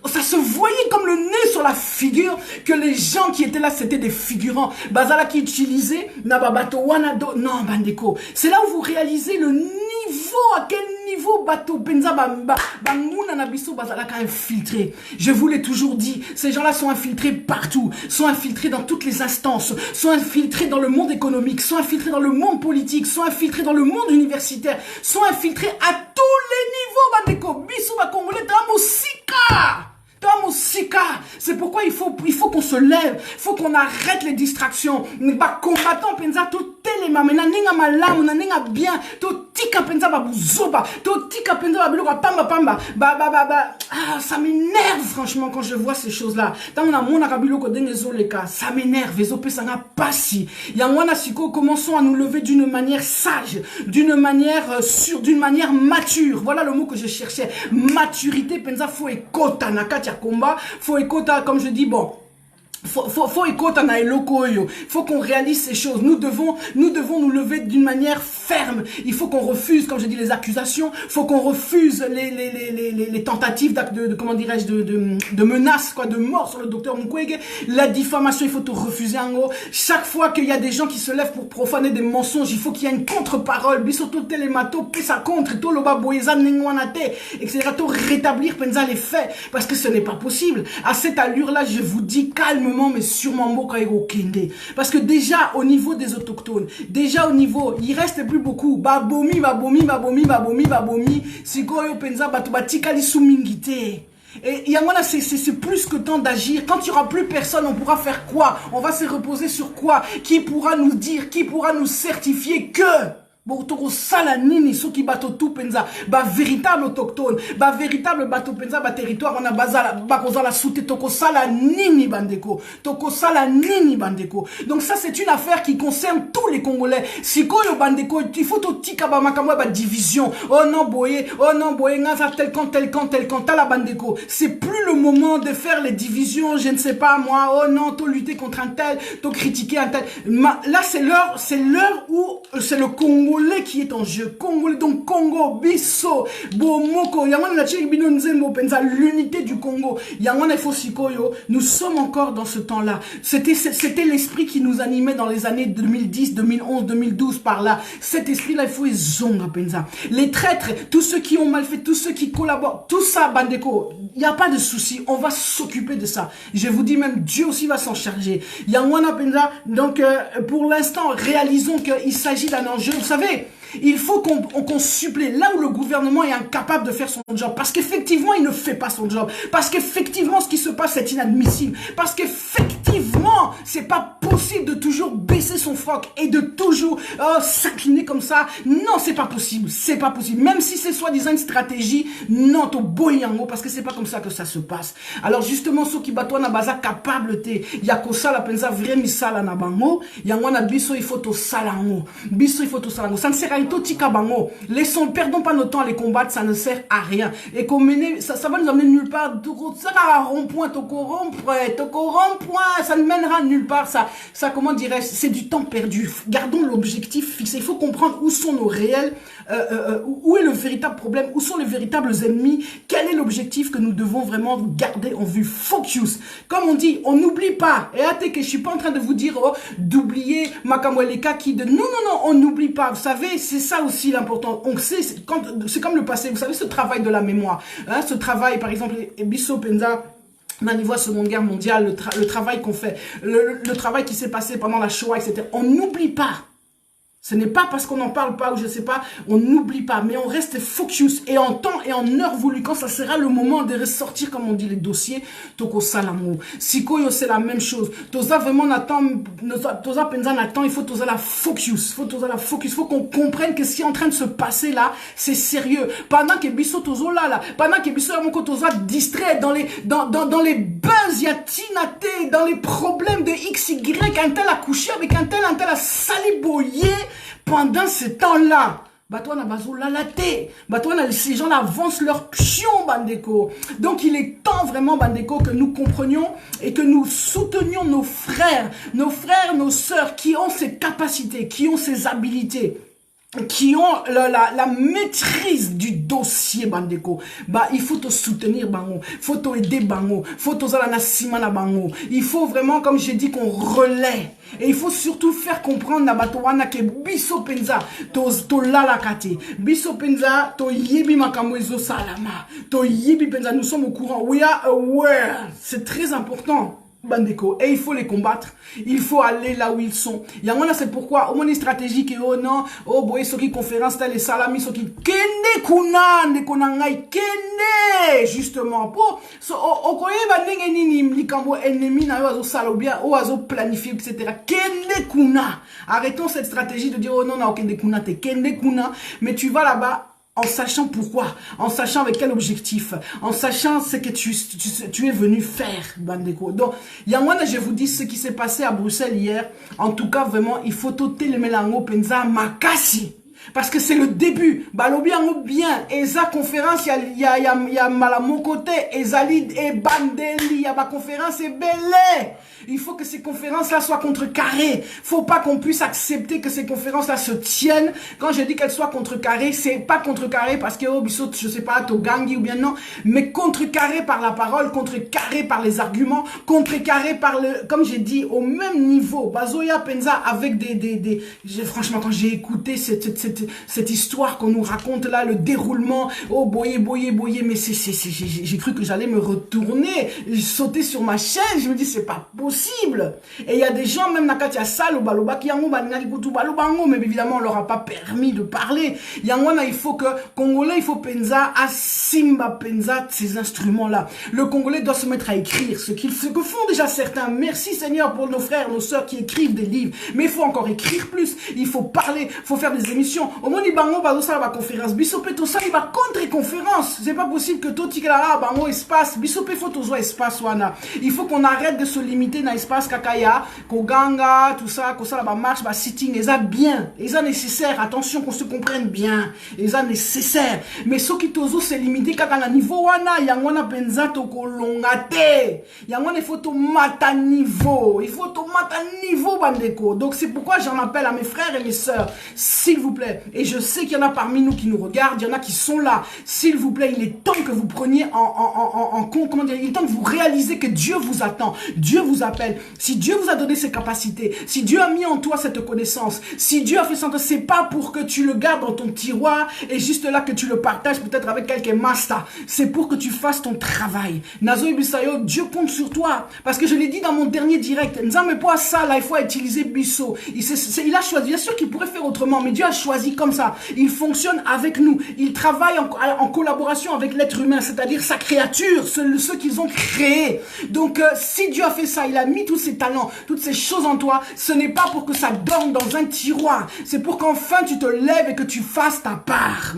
ça se voyait comme le nez sur la figure que les gens qui étaient là, c'était des figurants. Bazala qui utilisait Nababato Wanado. Non, Bandeko. C'est là où vous réalisez le niveau, à quel niveau Bato Benza Banguna Nabiso Bazala a infiltré. Je vous l'ai toujours dit, ces gens-là sont infiltrés partout, sont infiltrés dans toutes les instances, sont infiltrés dans le monde économique, sont infiltrés dans le monde politique, sont infiltrés dans le monde universitaire, sont infiltrés à tous les niveaux, Bandeko. Biso ba Congolais, c'est pourquoi il faut qu'on se lève, il faut qu'on arrête les distractions. Ba combattant penza tout telema mena ninga malamu na ninga bien to tika penza ba buzoba to tika penza ba biloka pamba ça m'énerve franchement quand je vois ces choses-là. Tant on a mona kabiloko dengezoleka, ça m'énerve, ezope sanga pasi. Yangwana siko, commençons à nous lever d'une manière sage, d'une manière sûre, d'une manière mature. Voilà le mot que je cherchais. Maturité penza faut ekota nakati ya combat, faut ekota, comme je dis, bon, faut écouter na eloko yo. Faut qu'on réalise ces choses. Nous devons nous lever d'une manière ferme. Il faut qu'on refuse, comme je dis, les accusations. Faut qu'on refuse les tentatives de comment dirais-je, de menaces, quoi, de mort sur le docteur Mukwege. La diffamation, il faut tout refuser en gros. Chaque fois qu'il y a des gens qui se lèvent pour profaner des mensonges, il faut qu'il y ait une contre-parole. Bisoto telemato, pesa contre, to loba boyeza nengwanate, etc. To rétablir penza les faits. Parce que ce n'est pas possible. À cette allure-là, je vous dis calmement, mais sûrement Kende. Parce que déjà au niveau des autochtones, déjà au niveau, il reste plus beaucoup. Babomi, sikoyo penza batu batikali sumingite. Et Yangwana, c'est plus que temps d'agir. Quand il n'y aura plus personne, on pourra faire quoi? On va se reposer sur quoi? Qui pourra nous dire, qui pourra nous certifier que Toko sala nini soki bato tout penza ba véritable autochtone ba véritable bato penza ba territoire on a bazala ba kozala soute toko sala nini bandeko donc ça c'est une affaire qui concerne tous les Congolais sikoyo bandeko il faut to tika ba makamwa ba division oh non boye ngaza tel camp tala bandeko c'est plus le moment de faire les divisions je ne sais pas moi oh non to lutter contre un tel to critiquer un tel là c'est l'heure où c'est le Congo Congolais qui est en jeu. Congolais, donc Congo, Bisso, Bomoko, Yangwana Bino Nzembo Penza, l'unité du Congo. Yangwana Fosikoyo, nous sommes encore dans ce temps-là. C'était l'esprit qui nous animait dans les années 2010, 2011, 2012 par là. Cet esprit-là, il faut les zonga Penza. Les traîtres, tous ceux qui ont mal fait, tous ceux qui collaborent, tout ça, Bandeko, il n'y a pas de souci, on va s'occuper de ça. Je vous dis même, Dieu aussi va s'en charger. Yangwana Penza, donc pour l'instant, réalisons qu'il s'agit d'un enjeu. Vous savez, il faut qu'on supplée là où le gouvernement est incapable de faire son job. Parce qu'effectivement, il ne fait pas son job. Parce qu'effectivement, ce qui se passe est inadmissible. Parce qu'effectivement, c'est pas possible de toujours baisser son froc et de toujours s'incliner comme ça. Non, c'est pas possible. C'est pas possible. Même si c'est soi-disant une stratégie, non, to boyango, parce que c'est pas comme ça que ça se passe. Alors justement, ceux qui battent na baza capable te, yakosa la penza vrai misala na bango, yangwana biso il faut to salango. Biso il faut to salango. Ça ne sert à laissons, perdons pas notre temps à les combattre, ça ne sert à rien. Et qu'on mène, ça va nous amener nulle part. Ça va à rond-point, ça ne mènera nulle part. Ça comment dirais-je, c'est du temps perdu. Gardons l'objectif fixé. Il faut comprendre où sont nos réels, où est le véritable problème, où sont les véritables ennemis, quel est l'objectif que nous devons vraiment garder en vue. Focus. Comme on dit, on n'oublie pas. Et hâte que je suis pas en train de vous dire d'oublier Makamweleka qui de non, on n'oublie pas. Vous savez, c'est ça aussi l'important. On sait, c'est comme le passé. Vous savez, ce travail de la mémoire. Hein, ce travail, par exemple, Bisso Penza, dans le niveau de la Seconde Guerre mondiale, le travail qu'on fait, le travail qui s'est passé pendant la Shoah, etc. On n'oublie pas. Ce n'est pas parce qu'on n'en parle pas ou je sais pas, on n'oublie pas, mais on reste focus et en temps et en heure voulu, quand ça sera le moment de ressortir, comme on dit, les dossiers, toko salamo. Sikoyo, c'est la même chose. Toza vraiment n'attend, toza penza n'attend, il faut toza la focus, faut qu'on comprenne que ce qui est en train de se passer là, c'est sérieux. Pendant que biso tozo là, pendant que biso yamoko toza distrait dans les buzz, yatinate, dans les problèmes de XY, un tel a couché avec un tel a saliboyé. Pendant ce temps-là, ces gens-là avancent leur pion, Bandeko. Donc, il est temps vraiment, Bandeko, que nous comprenions et que nous soutenions nos frères, nos sœurs qui ont ces capacités, qui ont ces habilités, qui ont la maîtrise du dossier Bandeko. Bah, il faut te soutenir Bango, faut te aider Bango, faut te na Bango. Il faut vraiment, comme j'ai dit, qu'on relaie. Et il faut surtout faire comprendre na batowana que Bisso Penza to la kate. Bisso Penza to yebi makamwezo salama. To yebi Penza, nous sommes au courant. We are aware. C'est très important. Bandeko, et il faut les combattre, il faut aller là où ils sont. Yangona, c'est pourquoi, au moins, stratégie que, oh non, oh boy, ce qui conférence, t'as les salamis, ce qui, kende kuna, ne konangai, kende, justement, pour, okoye bandenge nini, likambo ennemi, na yo azo salobia, o azo planifier, etc. Kende kuna. Arrêtons cette stratégie de dire, oh non, na okende kuna, te kende kuna, mais tu vas là-bas, en sachant pourquoi, en sachant avec quel objectif, en sachant ce que tu es venu faire, Bandeko. Donc, Yangwana, je vous dis ce qui s'est passé à Bruxelles hier. En tout cas, vraiment, il faut ôter le mélango penza makasi. Parce que c'est le début. Balobi en bien. Eza conférence, il y a malamo côté. Ezali et Bandeli, il y a ma conférence et Belé. Il faut que ces conférences-là soient contrecarrées. Faut pas qu'on puisse accepter que ces conférences-là se tiennent. Quand je dis qu'elles soient contrecarrées, c'est pas contrecarré parce que, oh, Bissot, je sais pas, Togangi ou bien non, mais contrecarré par la parole, contrecarré par les arguments, contrecarré par le, comme j'ai dit, au même niveau. Bazoya Penza avec franchement, quand j'ai écouté cette histoire qu'on nous raconte là, le déroulement, oh, boyé, mais j'ai cru que j'allais me retourner, sauter sur ma chaise, je me dis, c'est pas possible. Et il y a des gens, même Nakatia Salo, Baloba, qui yango, mais évidemment, on leur a pas permis de parler. Yangwana, il faut que, Congolais, il faut Penza, à Simba Penza, ces instruments-là. Le Congolais doit se mettre à écrire, ce que font déjà certains. Merci Seigneur pour nos frères, nos sœurs qui écrivent des livres. Mais il faut encore écrire plus. Il faut parler, il faut faire des émissions. Au moins, il bango, bazo, ça va conférence. Bissopé, tout ça, il va contre-conférence. C'est pas possible que tout tiklara, bango, espace. Bissopé, faut tout ça, espace, wana. Il faut qu'on arrête de se limiter dans l'espace kakaya, koganga, tout ça, que ça, là, marche, sitting, et ça bien, et ça nécessaire. Attention qu'on se comprenne bien. Et ça nécessaire. Mais ce qui tozo, c'est limité kaka na niveau wana, yangwana penza to kolongate. Yangwana, il faut to mata niveau. Il faut to mata niveau, bandeko. Donc, c'est pourquoi j'en appelle à mes frères et mes sœurs. S'il vous plaît, plaît, et je sais qu'il y en a parmi nous qui nous regardent, il y en a qui sont là, s'il vous plaît, il est temps que vous preniez comment dire, il est temps que vous réalisez que Dieu vous attend, Dieu vous appelle. Si Dieu vous a donné ses capacités, si Dieu a mis en toi cette connaissance, si Dieu a fait ça, c'est pas pour que tu le gardes dans ton tiroir et juste là que tu le partages peut-être avec quelques masters, c'est pour que tu fasses ton travail. Nazo Ibisayo, Dieu compte sur toi, parce que je l'ai dit dans mon dernier direct, Nzambe pas ça là, il faut utiliser Bisso. Il a choisi, bien sûr qu'il pourrait faire autrement, mais Dieu a choisi comme ça. Il fonctionne avec nous, il travaille en collaboration avec l'être humain, c'est-à-dire sa créature, ceux qu'ils ont créés. Donc si Dieu a fait ça, il a mis tous ses talents, toutes ces choses en toi, ce n'est pas pour que ça dorme dans un tiroir, c'est pour qu'enfin tu te lèves et que tu fasses ta part.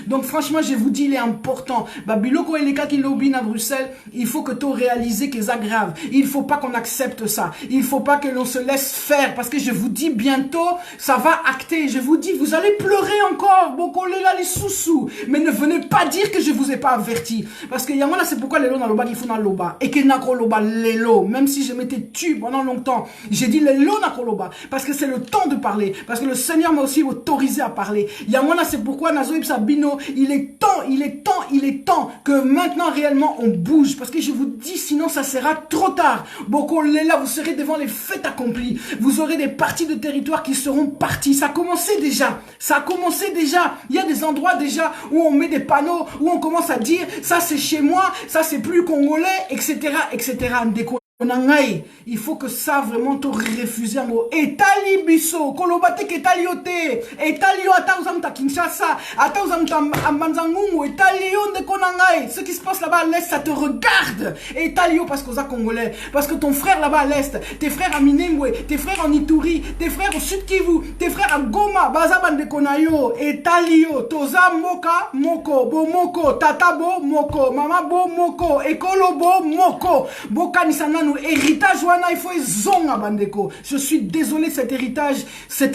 Donc franchement, je vous dis, il est important. Babiloko et les cas qui lobbyent à Bruxelles, il faut que tu réalises que c'est grave. Il faut pas qu'on accepte ça. Il faut pas que l'on se laisse faire, parce que je vous dis bientôt, ça va acter. Je vous dis, vous allez pleurer encore, Bokolela les sous-sous. Mais ne venez pas dire que je vous ai pas averti. Parce que Yamana, c'est pourquoi les lots dans le bas, il faut dans le bas. Et que Nako Loba, les lots, même si je m'étais tué pendant longtemps, j'ai dit les lots Nako Loba. Parce que c'est le temps de parler. Parce que le Seigneur m'a aussi autorisé à parler. Yamana, c'est pourquoi Nazoïb Sabino, il est temps que maintenant réellement on bouge. Parce que je vous dis, sinon ça sera trop tard. Bokolela, vous serez devant les faits accomplis. Vous aurez des parties de territoire qui seront parties. Ça a commencé déjà. Ça a commencé déjà. Il y a des endroits déjà où on met des panneaux, où on commence à dire, ça c'est chez moi, ça c'est plus congolais, etc., etc. Il faut que ça vraiment te refuse. Etali biso, kolobate ke etali yote, etali yo ata uzamta Kinshasa, ata uzamta Manzangungu, etali yo ndeko nangai. Ce qui se passe là-bas à l'est, ça te regarde. Etali yo parce que oza congolais, parce que ton frère là-bas à l'est, tes frères à Minembwe, tes frères en Ituri, tes frères au Sud Kivu, tes frères à Goma, baza bandeko na yo, etali yo, toza moka moko, bo moko, tata bo moko, mama bo moko, ekolo bo moko, boka nisana héritage wana il faut zonga bandeko. Je suis désolé de cet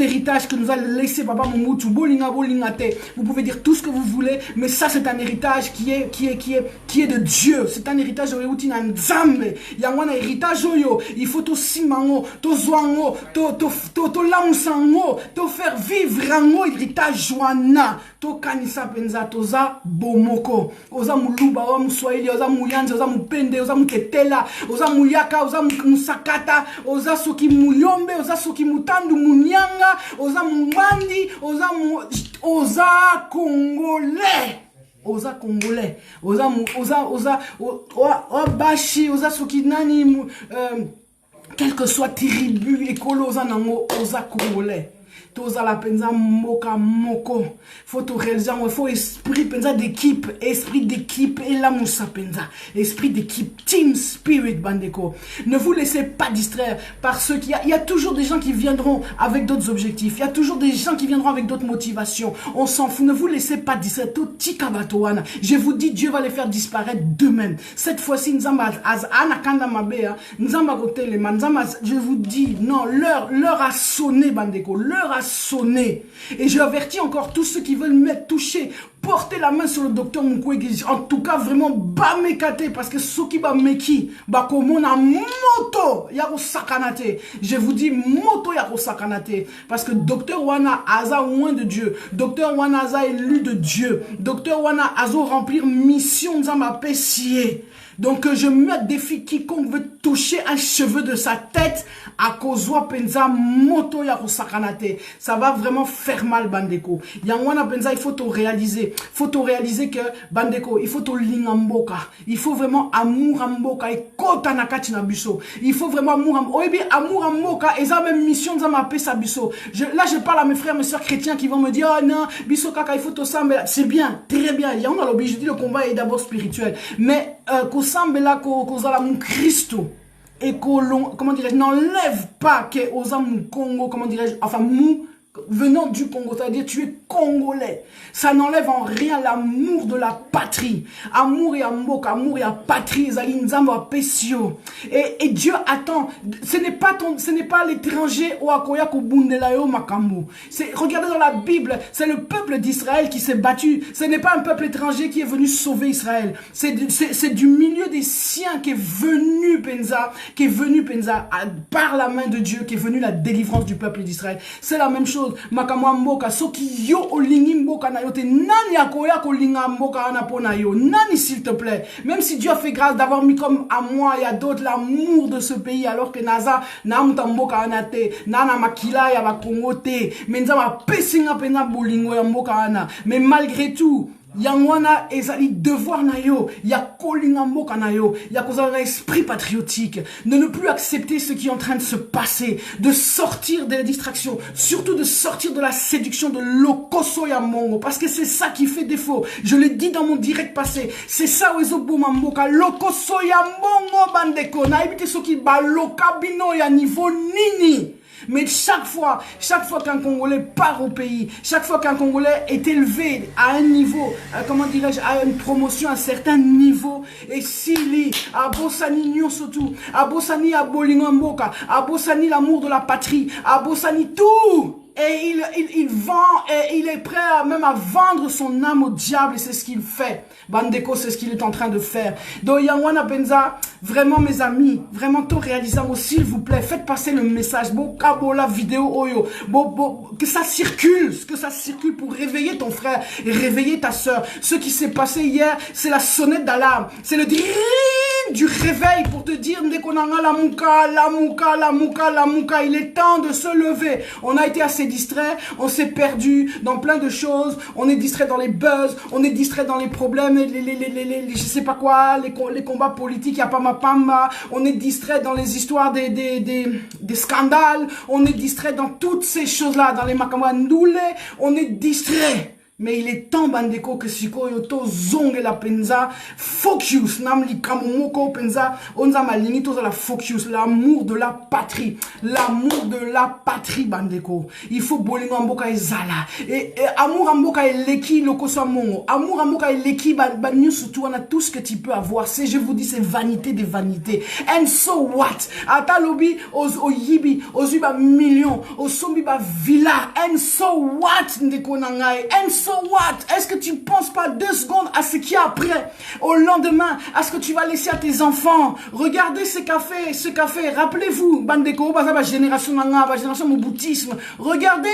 héritage que nous a laissé papa Moumutu bolinga bolingate. Vous pouvez dire tout ce que vous voulez, mais ça c'est un héritage qui est de Dieu. C'est un héritage de Eutina Nzambe. Yangwana héritage oyo, il faut to simango, to zwango, to lamusango, to faire vivre rango héritage wana. To kanisa penza toza bomoko. Oza muluba, oza muswahili, oza muyanza, oza mupende, oza muketela, oza muyaka, oza musakata, oza soki muyombe, oza soki mutandu munyanga, oza mwandi, oza congolais. Oza congolais, oza bashi, oza soki nani, quel que soit tribu, écolo, oza nango, oza congolais. Toza la penza moka moko. Faut te réaliser, il faut esprit penza d'équipe, et la moussa penza. Esprit d'équipe, team spirit bandeko. Ne vous laissez pas distraire par ceux qui il y a toujours des gens qui viendront avec d'autres objectifs. Il y a toujours des gens qui viendront avec d'autres motivations. On s'en fout. Ne vous laissez pas distraire. Je vous dis, Dieu va les faire disparaître d'eux-mêmes. Cette fois-ci, Nzamba anakanda mabea, Nzamba kotelema, Nzamba, je vous dis, non, l'heure a sonné bandeko. L'heure a sonné. Et je avertis encore tous ceux qui veulent m'être touchés. Portez la main sur le docteur Mukwege. En tout cas, vraiment, bamekate. Parce que ceux qui bameki, bakomona moto yako sakanate. Je vous dis, moto yako sakanate. Parce que docteur Wana Aza loin de Dieu. Docteur Wana Aza élu de Dieu. Docteur Wana Azo remplir mission Nzamba pessier. Donc je mets à défi quiconque veut toucher un cheveu de sa tête à kozwa penza moto ya sakanate. Ça va vraiment faire mal bandeko. Yangwana penza, il faut te réaliser. Faut te réaliser que bandeko, il faut te lingamboka. Il faut vraiment amour amboka et kota nakati na biso. Il faut vraiment amour amboka et ça même mission za ma pesa biso. Là je parle à mes frères, mes soeurs chrétiens qui vont me dire oh non, biso kaka il faut te sambe. C'est bien, très bien. Il y en a l'objet, je dis le combat est d'abord spirituel. Mais Kosambela kozala mon Christo et comment dirais-je, n'enlève pas que osa mon Congo, comment dirais-je, enfin mou venant du Congo, c'est-à-dire tu es Congolais. Ça n'enlève en rien l'amour de la patrie. Amour et amboka, amour et à patrie, et Dieu attend. Ce n'est pas l'étranger ou akoya ko bundelayo makambo. Regardez dans la Bible, c'est le peuple d'Israël qui s'est battu. Ce n'est pas un peuple étranger qui est venu sauver Israël. C'est du milieu des siens qui est venu Penza, par la main de Dieu, qui est venu la délivrance du peuple d'Israël. C'est la même chose. Makamwa mboka, soki yo olingi mboka na yo te, nani akoya ko linga mboka anapona yo, nani s'il te plaît. Même si Dieu a fait grâce d'avoir mis comme à moi et à d'autres l'amour de ce pays, alors que naza na mboka anate, nana makila ya ba Congo te, menza ma pesinga pena bolingo ya mboka ana. Mais malgré tout, Yangwana ezali devoir na yo, ya kolinga mboka na yo, ya kozala un esprit patriotique, de ne plus accepter ce qui est en train de se passer, de sortir des distractions, surtout de sortir de la séduction de lokoso ya mongo, parce que c'est ça qui fait défaut. Je l'ai dit dans mon direct passé, c'est ça wezo boma mboka, lokoso ya mongo bandeko, na ebite soki ba lokabino ya niveau nini. Mais chaque fois qu'un Congolais part au pays, chaque fois qu'un Congolais est élevé à un niveau, comment dirais-je, à une promotion, à un certain niveau, et s'il est à Bossani Nyon surtout, à Bossani à Bolingo Mboka, à Bossani l'amour de la patrie, à Bossani tout, et il vend, et il est prêt même à vendre son âme au diable, et c'est ce qu'il fait. Bandeko, c'est ce qu'il est en train de faire. Donc, Yangwana Penza, vraiment, mes amis, vraiment, tout réalisant, s'il vous plaît, faites passer le message. Bon, la vidéo, oyo. Que ça circule pour réveiller ton frère, et réveiller ta soeur. Ce qui s'est passé hier, c'est la sonnette d'alarme. C'est le du réveil pour te dire, Ndekonanga la mouka, il est temps de se lever. On a été assez distrait, on s'est perdu dans plein de choses, on est distrait dans les buzz, on est distrait dans les problèmes, je sais pas quoi, les combats politiques, y'a pas ma pamba, on est distrait dans les histoires des scandales, on est distrait dans toutes ces choses-là, dans les makamwa ndoule, on est distrait. Mais il est temps, bandeko, que siko yoto zonge la penza, focus, nam li kamomoko penza, onza malini toza la focus, l'amour de la patrie, bandeko. Il faut bolingo amboka ezala, et amour amboka eleki lokoso mongo, amour amboka eleki banyu surtout, on a tout ce que tu peux avoir, c'est, je vous dis, c'est vanité des vanités. And so what? Ata lobi, o yibi, o zuba million, o sombi ba villa, and so what? Ndeko nangai, and so what? Est-ce que tu penses pas 2 secondes à ce qu'il y a après? Au lendemain, à ce que tu vas laisser à tes enfants? Regardez ce café. Rappelez-vous, bandeko, bazaba génération nanga, génération moboutisme. Regardez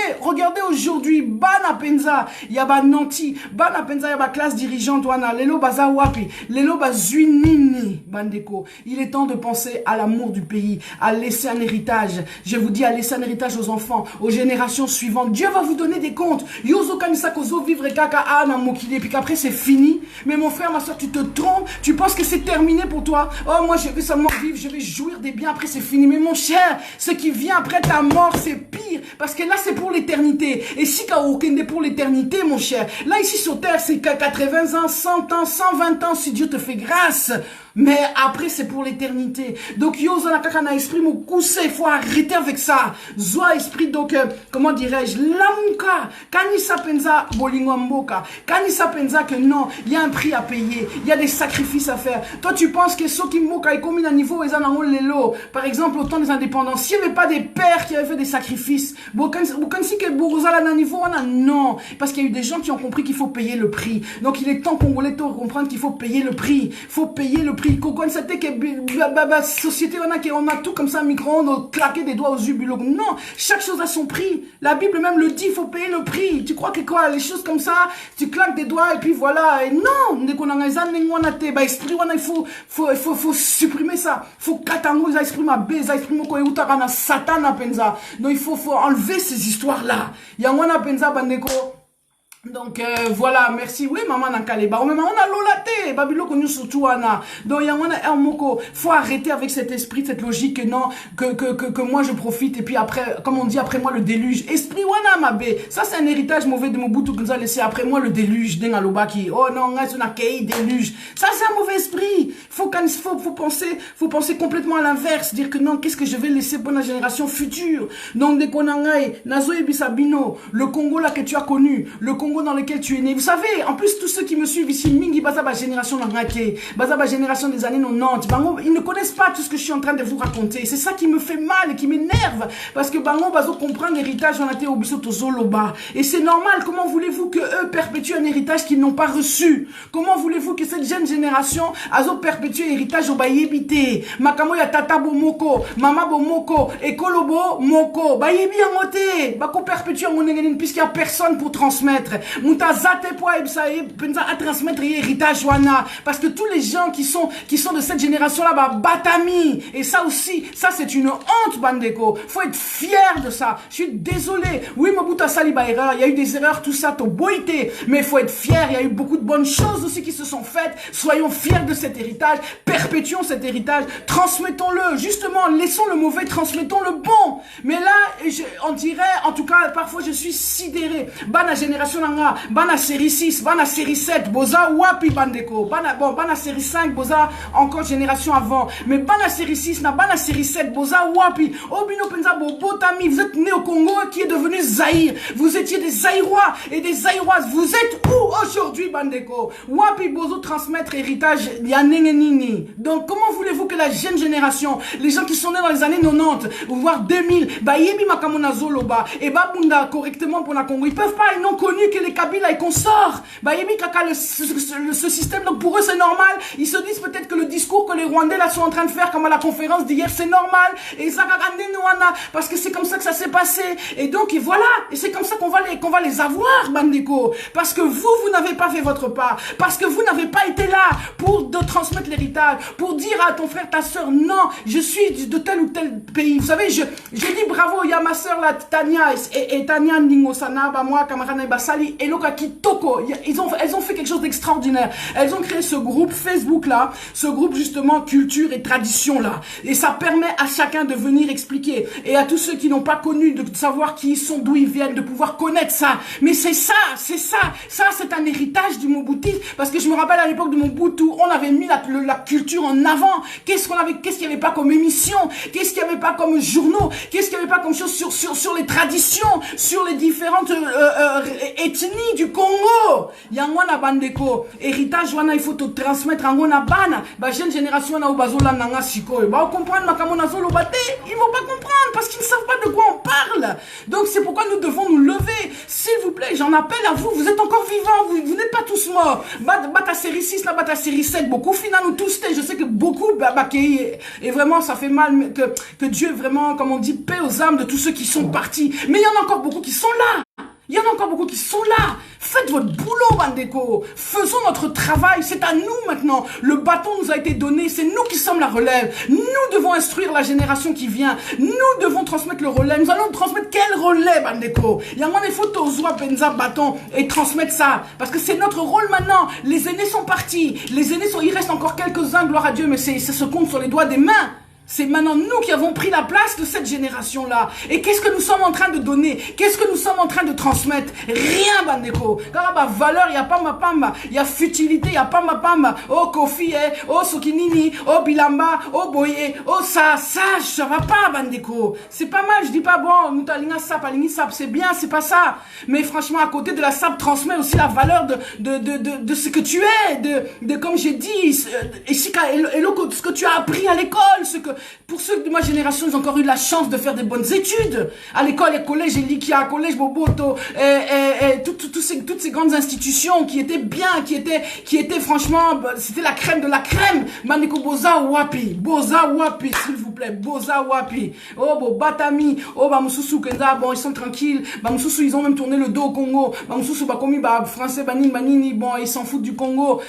aujourd'hui, bana penza, yaba nanti, bana penza yaba classe dirigeante wana, lelo baza wapi, lelo bazui nini, bandeko. Il est temps de penser à l'amour du pays, à laisser un héritage. Je vous dis, à laisser un héritage aux enfants, aux générations suivantes. Dieu va vous donner des comptes. Yozo kanisa kozo vivre kaka ana mokile, puis qu'après c'est fini. Mais mon frère, ma soeur, tu te trompes. Tu penses que c'est terminé pour toi. Oh, moi je vais seulement vivre, je vais jouir des biens, après c'est fini. Mais mon cher, ce qui vient après ta mort, c'est pire. Parce que là, c'est pour l'éternité. Et si t'as aucun pour l'éternité, mon cher, là ici sur terre, c'est 80 ans, 100 ans, 120 ans, si Dieu te fait grâce. Mais après, c'est pour l'éternité. Donc, yo, zana kaka na esprit mo kousé, il faut arrêter avec ça. Zoa esprit, donc, comment dirais-je, lamuka, kanisa penza bolingo mboka, kanisa penza que non, il y a un prix à payer, il y a des sacrifices à faire. Toi, tu penses que soki mboka est commis à niveau, ezana lelo, par exemple, au temps des indépendances, s'il n'y avait pas des pères qui avaient fait des sacrifices, bokansi que bourozala na niveau, non, parce qu'il y a eu des gens qui ont compris qu'il faut payer le prix. Donc, il est temps qu'on voulait comprendre qu'il faut payer le prix. Il faut payer le prix. C'était que la société, on a tout comme ça, micro-ondes, claquer des doigts aux yeux, non, chaque chose a son prix. La Bible même le dit, il faut payer le prix. Tu crois que quoi, les choses comme ça, tu claques des doigts et puis voilà. Et non, il faut supprimer ça. Il faut katango, ils expriment beza, expriment ko eutakana satana penza. Donc il faut enlever ces histoires-là. Yangwana penza bandeko. Donc voilà, merci. Oui, maman Nankaleba. Oh, maman, on a lolaté. Babylone connu surtout Anna. Donc il y a un moko. Faut arrêter avec cet esprit, cette logique que non, que moi je profite et puis après, comme on dit après moi le déluge. Esprit wana mabe. Ça c'est un héritage mauvais de Mobutu que nous a laissé après moi le déluge. Dengalobaki. Oh non, on a kei déluge. Ça c'est un mauvais esprit. Faut penser complètement à l'inverse, dire que non, qu'est-ce que je vais laisser pour la génération future. Donc des konangai, Nazo Ebisabino, le Congo là que tu as connu, le Congo dans lequel tu es né. Vous savez, en plus, tous ceux qui me suivent ici, Mingi Bazaba génération d'Angake, Bazaba génération des années 90, Bango, ils ne connaissent pas tout ce que je suis en train de vous raconter. C'est ça qui me fait mal et qui m'énerve. Parce que Bango Bazo comprend l'héritage, on a été au Bissoto Zoloba. Et c'est normal. Comment voulez-vous que eux perpétuent un héritage qu'ils n'ont pas reçu? Comment voulez-vous que cette jeune génération azo perpétue héritage au Bayébité? Makamo ya Tata Bomoko, Mama Bomoko, Ekolobo Moko, Bayebi Angote, Bako perpétue en Monengen, puisqu'il n'y a personne pour transmettre. Moutazate poa ebsae penza à transmettre héritage wana parce que tous les gens qui sont de cette génération là batami et ça aussi ça c'est une honte bandeko. Faut être fier de ça. Je suis désolé. Oui Mobutu Saliba erreur, il y a eu des erreurs tout ça to boité mais il faut être fier, il y a eu beaucoup de bonnes choses aussi qui se sont faites. Soyons fiers de cet héritage, perpétuons cet héritage, transmettons-le. Justement, laissons le mauvais, transmettons le bon. Mais là on dirait en tout cas parfois je suis sidéré. Bana génération Bana série 6, bana série 7, boza wapi bandeko. Bana série 5, boza encore génération avant. Mais bana série 6, bana série 7, boza wapi. Obino penza botami, vous êtes né au Congo qui est devenu Zaïre. Vous étiez des Zaïrois et des Zaïroises. Vous êtes où aujourd'hui bandeko? Wapi bozo transmettre héritage yanengenini. Donc comment voulez-vous que la jeune génération, les gens qui sont nés dans les années 90, voire 2000, yebi makamona zoloba et babunda correctement pour la Congo, ils peuvent pas, ils n'ont connu que les Kabila et consorts. Yebi kaka ce système, donc pour eux c'est normal. Ils se disent peut-être que le discours que les Rwandais là sont en train de faire comme à la conférence d'hier c'est normal. Et ça parce que c'est comme ça que ça s'est passé. Et donc et voilà, et c'est comme ça qu'on va les avoir bandeko. Parce que vous n'avez pas fait votre part. Parce que vous n'avez pas été là pour transmettre l'héritage, pour dire à ton frère, ta soeur, non, je suis de tel ou tel pays. Vous savez, je dis bravo, il y a ma soeur là, Tania et Tania Ndingosana, moi, Kamarana Basali, et Loka Kitoko. Elles ont fait quelque chose d'extraordinaire. Elles ont créé ce groupe Facebook là, ce groupe justement culture et tradition là. Et ça permet à chacun de venir expliquer. Et à tous ceux qui n'ont pas connu, de savoir qui ils sont, d'où ils viennent, de pouvoir connaître ça. Mais c'est ça. Ça, c'est un héritage du Mobutu. Parce que je me rappelle à l'époque de Mobutu, on avait mis la culture en avant. Qu'est-ce qu'il n'y avait pas comme émission? Qu'est-ce qu'il n'y avait pas comme journaux? Qu'est-ce qu'il n'y avait pas comme chose sur les traditions, sur les différentes ethnies du Congo? Yangwana bandeko. Héritage wana il faut te transmettre en wana bana. Ba jeune génération na ubazola nanga siko. Ba comprendre makamona zolo bate, ils vont pas comprendre parce qu'ils ne savent pas de quoi on parle. Donc c'est pourquoi nous devons nous lever. S'il vous plaît, j'en appelle à vous. Vous êtes encore vivants, vous n'êtes pas tous morts. Bata série 6, là, bata série 7, beaucoup finalement tous. Je sais que beaucoup et vraiment ça fait mal que Dieu vraiment, comme on dit, paix aux âmes de tous ceux qui sont partis. Mais il y en a encore beaucoup qui sont là. Il y en a encore beaucoup qui sont là. Faites votre boulot, bandeko. Faisons notre travail. C'est à nous maintenant. Le bâton nous a été donné. C'est nous qui sommes la relève. Nous devons instruire la génération qui vient. Nous devons transmettre le relais. Nous allons transmettre quel relais, bandeko? Il y a un il faut tozoa benza bâton et transmettre ça. Parce que c'est notre rôle maintenant. Les aînés sont partis. Il reste encore quelques-uns, gloire à Dieu, mais ça se compte sur les doigts des mains. C'est maintenant nous qui avons pris la place de cette génération-là. Et qu'est-ce que nous sommes en train de donner? Qu'est-ce que nous sommes en train de transmettre? Rien, bandeko. Car bah, valeur, il n'y a pas ma pamba. Il y a futilité, il n'y a pas ma pamba. Oh, Kofi, oh, Sokinini, oh, Bilamba, oh, Boye, oh, ça va pas, bandeko. C'est pas mal, je dis pas bon, Moutalinga sap, Alini sap, c'est bien, c'est pas ça. Mais franchement, à côté de la sap, transmet aussi la valeur de ce que tu es, comme j'ai dit, ce que tu as appris à l'école, pour ceux de ma génération, ils ont encore eu la chance de faire des bonnes études. À l'école, les collèges, Elikia, collège Boboto, toutes ces grandes institutions qui étaient bien, qui étaient franchement, c'était la crème de la crème. Maneko Boza Wapi, s'il vous plaît. plaît. Boza Wapi. Oh, bo Batami. Oh, bah, Moussoussou, Kenza, bon, ils sont tranquilles. Bah, Moussoussou, ils ont même tourné le dos au Congo. Bah, Moussoussou, bah, commis, bah, français, banini, bon, ils s'en foutent du Congo.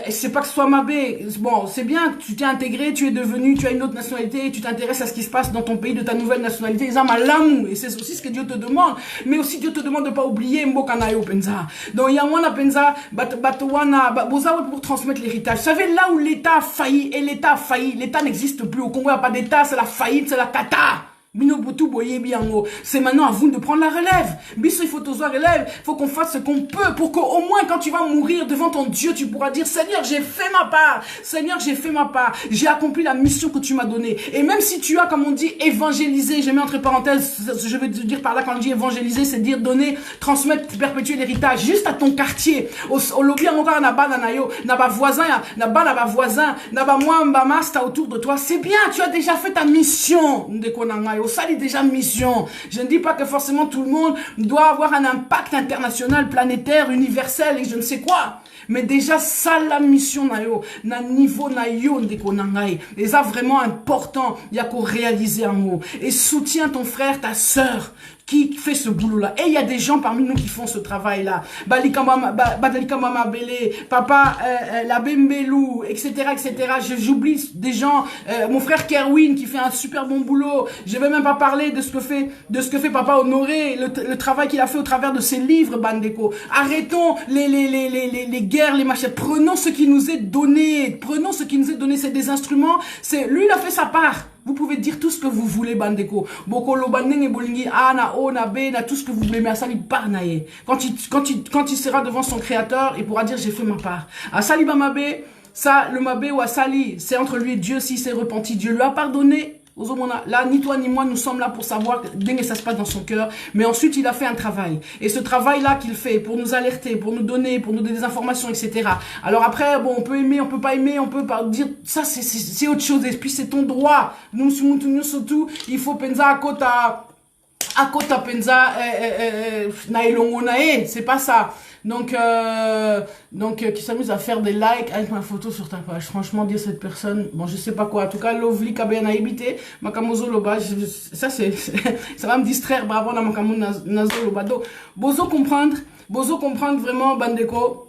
C'est pas que ce soit Mabé. Bon, c'est bien, tu t'es intégré, tu es devenu, tu as une autre nationalité, tu t'intéresses à ce qui se passe dans ton pays de ta nouvelle nationalité. Ils ont l'amour. Et c'est aussi ce que Dieu te demande. Mais aussi, Dieu te demande de pas oublier Mbokanayo Penza. Donc, Yamwana Penza, Batowana, Boza pour transmettre l'héritage. Vous savez, là où l'État a failli, et l'État a failli, l'État n'existe plus. Au Congo, il n'y a pas d'État, c'est la faillite, c'est la cata. C'est maintenant à vous de prendre la relève. Bisso, il faut tous relève. Il faut qu'on fasse ce qu'on peut pour qu'au moins quand tu vas mourir devant ton Dieu, tu pourras dire, Seigneur, j'ai fait ma part. Seigneur, j'ai fait ma part. J'ai accompli la mission que tu m'as donnée. Et même si tu as, comme on dit, évangélisé, j'ai mis entre parenthèses, je veux dire par là quand on dit évangéliser, c'est dire donner, transmettre, perpétuer l'héritage juste à ton quartier. Au lobby, encore naba nanayo, naba voisin, naba voisin, naba moi, mbamasta autour de toi. C'est bien, tu as déjà fait ta mission. Ça, c'est déjà mission. Je ne dis pas que forcément tout le monde doit avoir un impact international, planétaire, universel et je ne sais quoi. Mais déjà, ça, la mission, na niveau, na yo, et ça, vraiment important, il y a qu'au réaliser un mot. Et soutiens ton frère, ta sœur, qui fait ce boulot-là. Et il y a des gens parmi nous qui font ce travail-là. Badalikama Bele, Papa, la Bembelou, etc., etc. J'oublie des gens, mon frère Kerwin qui fait un super bon boulot. Je vais même pas parler de ce que fait Papa Honoré, le travail qu'il a fait au travers de ses livres, Bandeko. Arrêtons les guerres, les machins. Prenons ce qui nous est donné. Prenons ce qui nous est donné. C'est des instruments. Lui, il a fait sa part. Vous pouvez dire tout ce que vous voulez, Bandeko. Bokolo, Bandeng et Bolingi, Ana, Ona, Bena, tout ce que vous voulez, mais Asali Parnaye. Quand il sera devant son créateur, il pourra dire, j'ai fait ma part. Asali Bamabé, ça, le Mabé ou Asali, c'est entre lui et Dieu, s'il s'est repenti. Dieu lui a pardonné. Là, ni toi ni moi, nous sommes là pour savoir que ça se passe dans son cœur. Mais ensuite, il a fait un travail. Et ce travail-là qu'il fait pour nous alerter, pour nous donner des informations, etc. Alors après, bon, on peut aimer, on peut pas aimer, on peut pas dire, ça, c'est autre chose. Et puis, c'est ton droit. Nous, surtout, il faut penser à Kota penza naelongonae, c'est pas ça. Donc qui s'amuse à faire des likes avec ma photo sur ta page. Franchement, dire cette personne, bon, je sais pas quoi. En tout cas, Lovely Kabea na habité, Makamozo Loba, ça va me distraire, bravo na Makamo Nazo Loba. Donc, Bozo comprendre vraiment, Bandeko.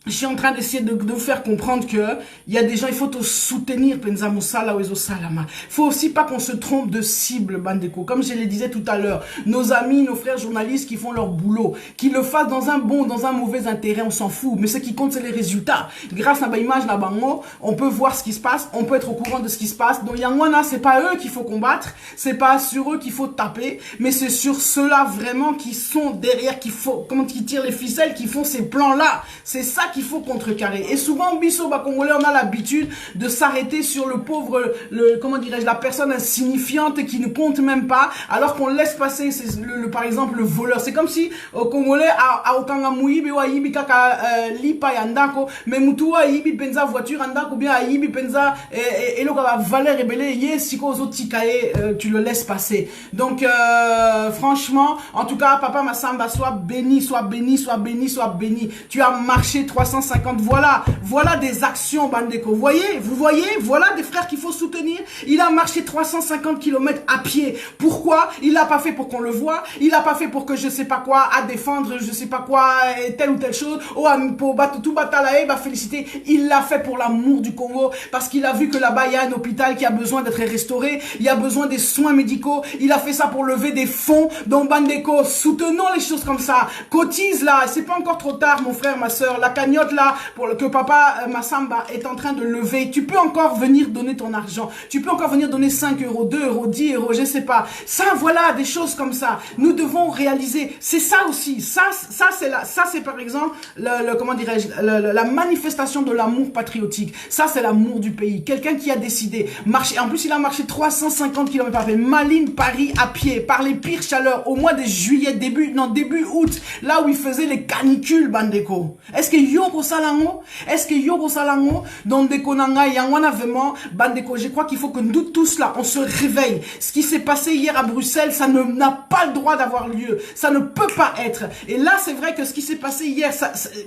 Je suis en train d'essayer de vous faire comprendre que il y a des gens, il faut te soutenir, Penza Moussala ou Ezo Salama. Il faut aussi pas qu'on se trompe de cible, Bandeko. Comme je le disais tout à l'heure, nos amis, nos frères journalistes qui font leur boulot, qui le fassent dans un bon, dans un mauvais intérêt, on s'en fout. Mais ce qui compte, c'est les résultats. Grâce à ma image, la bango, on peut voir ce qui se passe, on peut être au courant de ce qui se passe. Donc, Yangwana, c'est pas eux qu'il faut combattre, c'est pas sur eux qu'il faut taper, mais c'est sur ceux-là vraiment qui sont derrière, qui tirent les ficelles, qui font ces plans-là. C'est ça qu'il faut contrecarrer. Et souvent, Bisso, Congolais, on a l'habitude de s'arrêter sur le pauvre, comment dirais-je, la personne insignifiante qui ne compte même pas, alors qu'on laisse passer, par exemple, le voleur. C'est comme si, au Congolais, à Okanga Mouibi, ou à Yibi Kaka, Lipa Yandako, mais Moutou, à Yibi Penza voiture Andako, ou bien à Yibi Penza, et l'autre va valer rebelle, yé, siko zotikae, tu le laisses passer. Donc, franchement, en tout cas, Papa Massamba, sois béni, sois béni, sois béni, sois béni. Tu as marché 350, voilà des actions, Bandeko. Vous voyez, voilà des frères qu'il faut soutenir. Il a marché 350 km à pied. Pourquoi? Il l'a pas fait pour qu'on le voit. Il l'a pas fait pour que je sais pas quoi, à défendre, je sais pas quoi, telle ou telle chose. Oh, pour battre tout Batalae, féliciter. Il l'a fait pour l'amour du Congo, parce qu'il a vu que là-bas, il y a un hôpital qui a besoin d'être restauré. Il y a besoin des soins médicaux. Il a fait ça pour lever des fonds. Donc, Bandeko, soutenons les choses comme ça. Cotise là. C'est pas encore trop tard, mon frère, ma soeur. La cagnotte là, pour que Papa Massamba est en train de lever, tu peux encore venir donner ton argent, tu peux encore venir donner 5 euros, 2 euros, 10 euros, je sais pas. Ça, voilà, des choses comme ça. Nous devons réaliser, c'est ça aussi, ça c'est par exemple, comment dirais-je, la manifestation de l'amour patriotique. Ça, c'est l'amour du pays. Quelqu'un qui a décidé, marcher, en plus il a marché 350 km par pied, Malines, Paris à pied, par les pires chaleurs, au mois de juillet, début août, là où il faisait les canicules, Bandeko. Est-ce que Yoko Salango? Est-ce que Yoko Salango, dans des konanga, yangwana vraiment, bandeko, je crois qu'il faut que nous tous là, on se réveille. Ce qui s'est passé hier à Bruxelles, ça n'a pas le droit d'avoir lieu. Ça ne peut pas être. Et là, c'est vrai que ce qui s'est passé hier,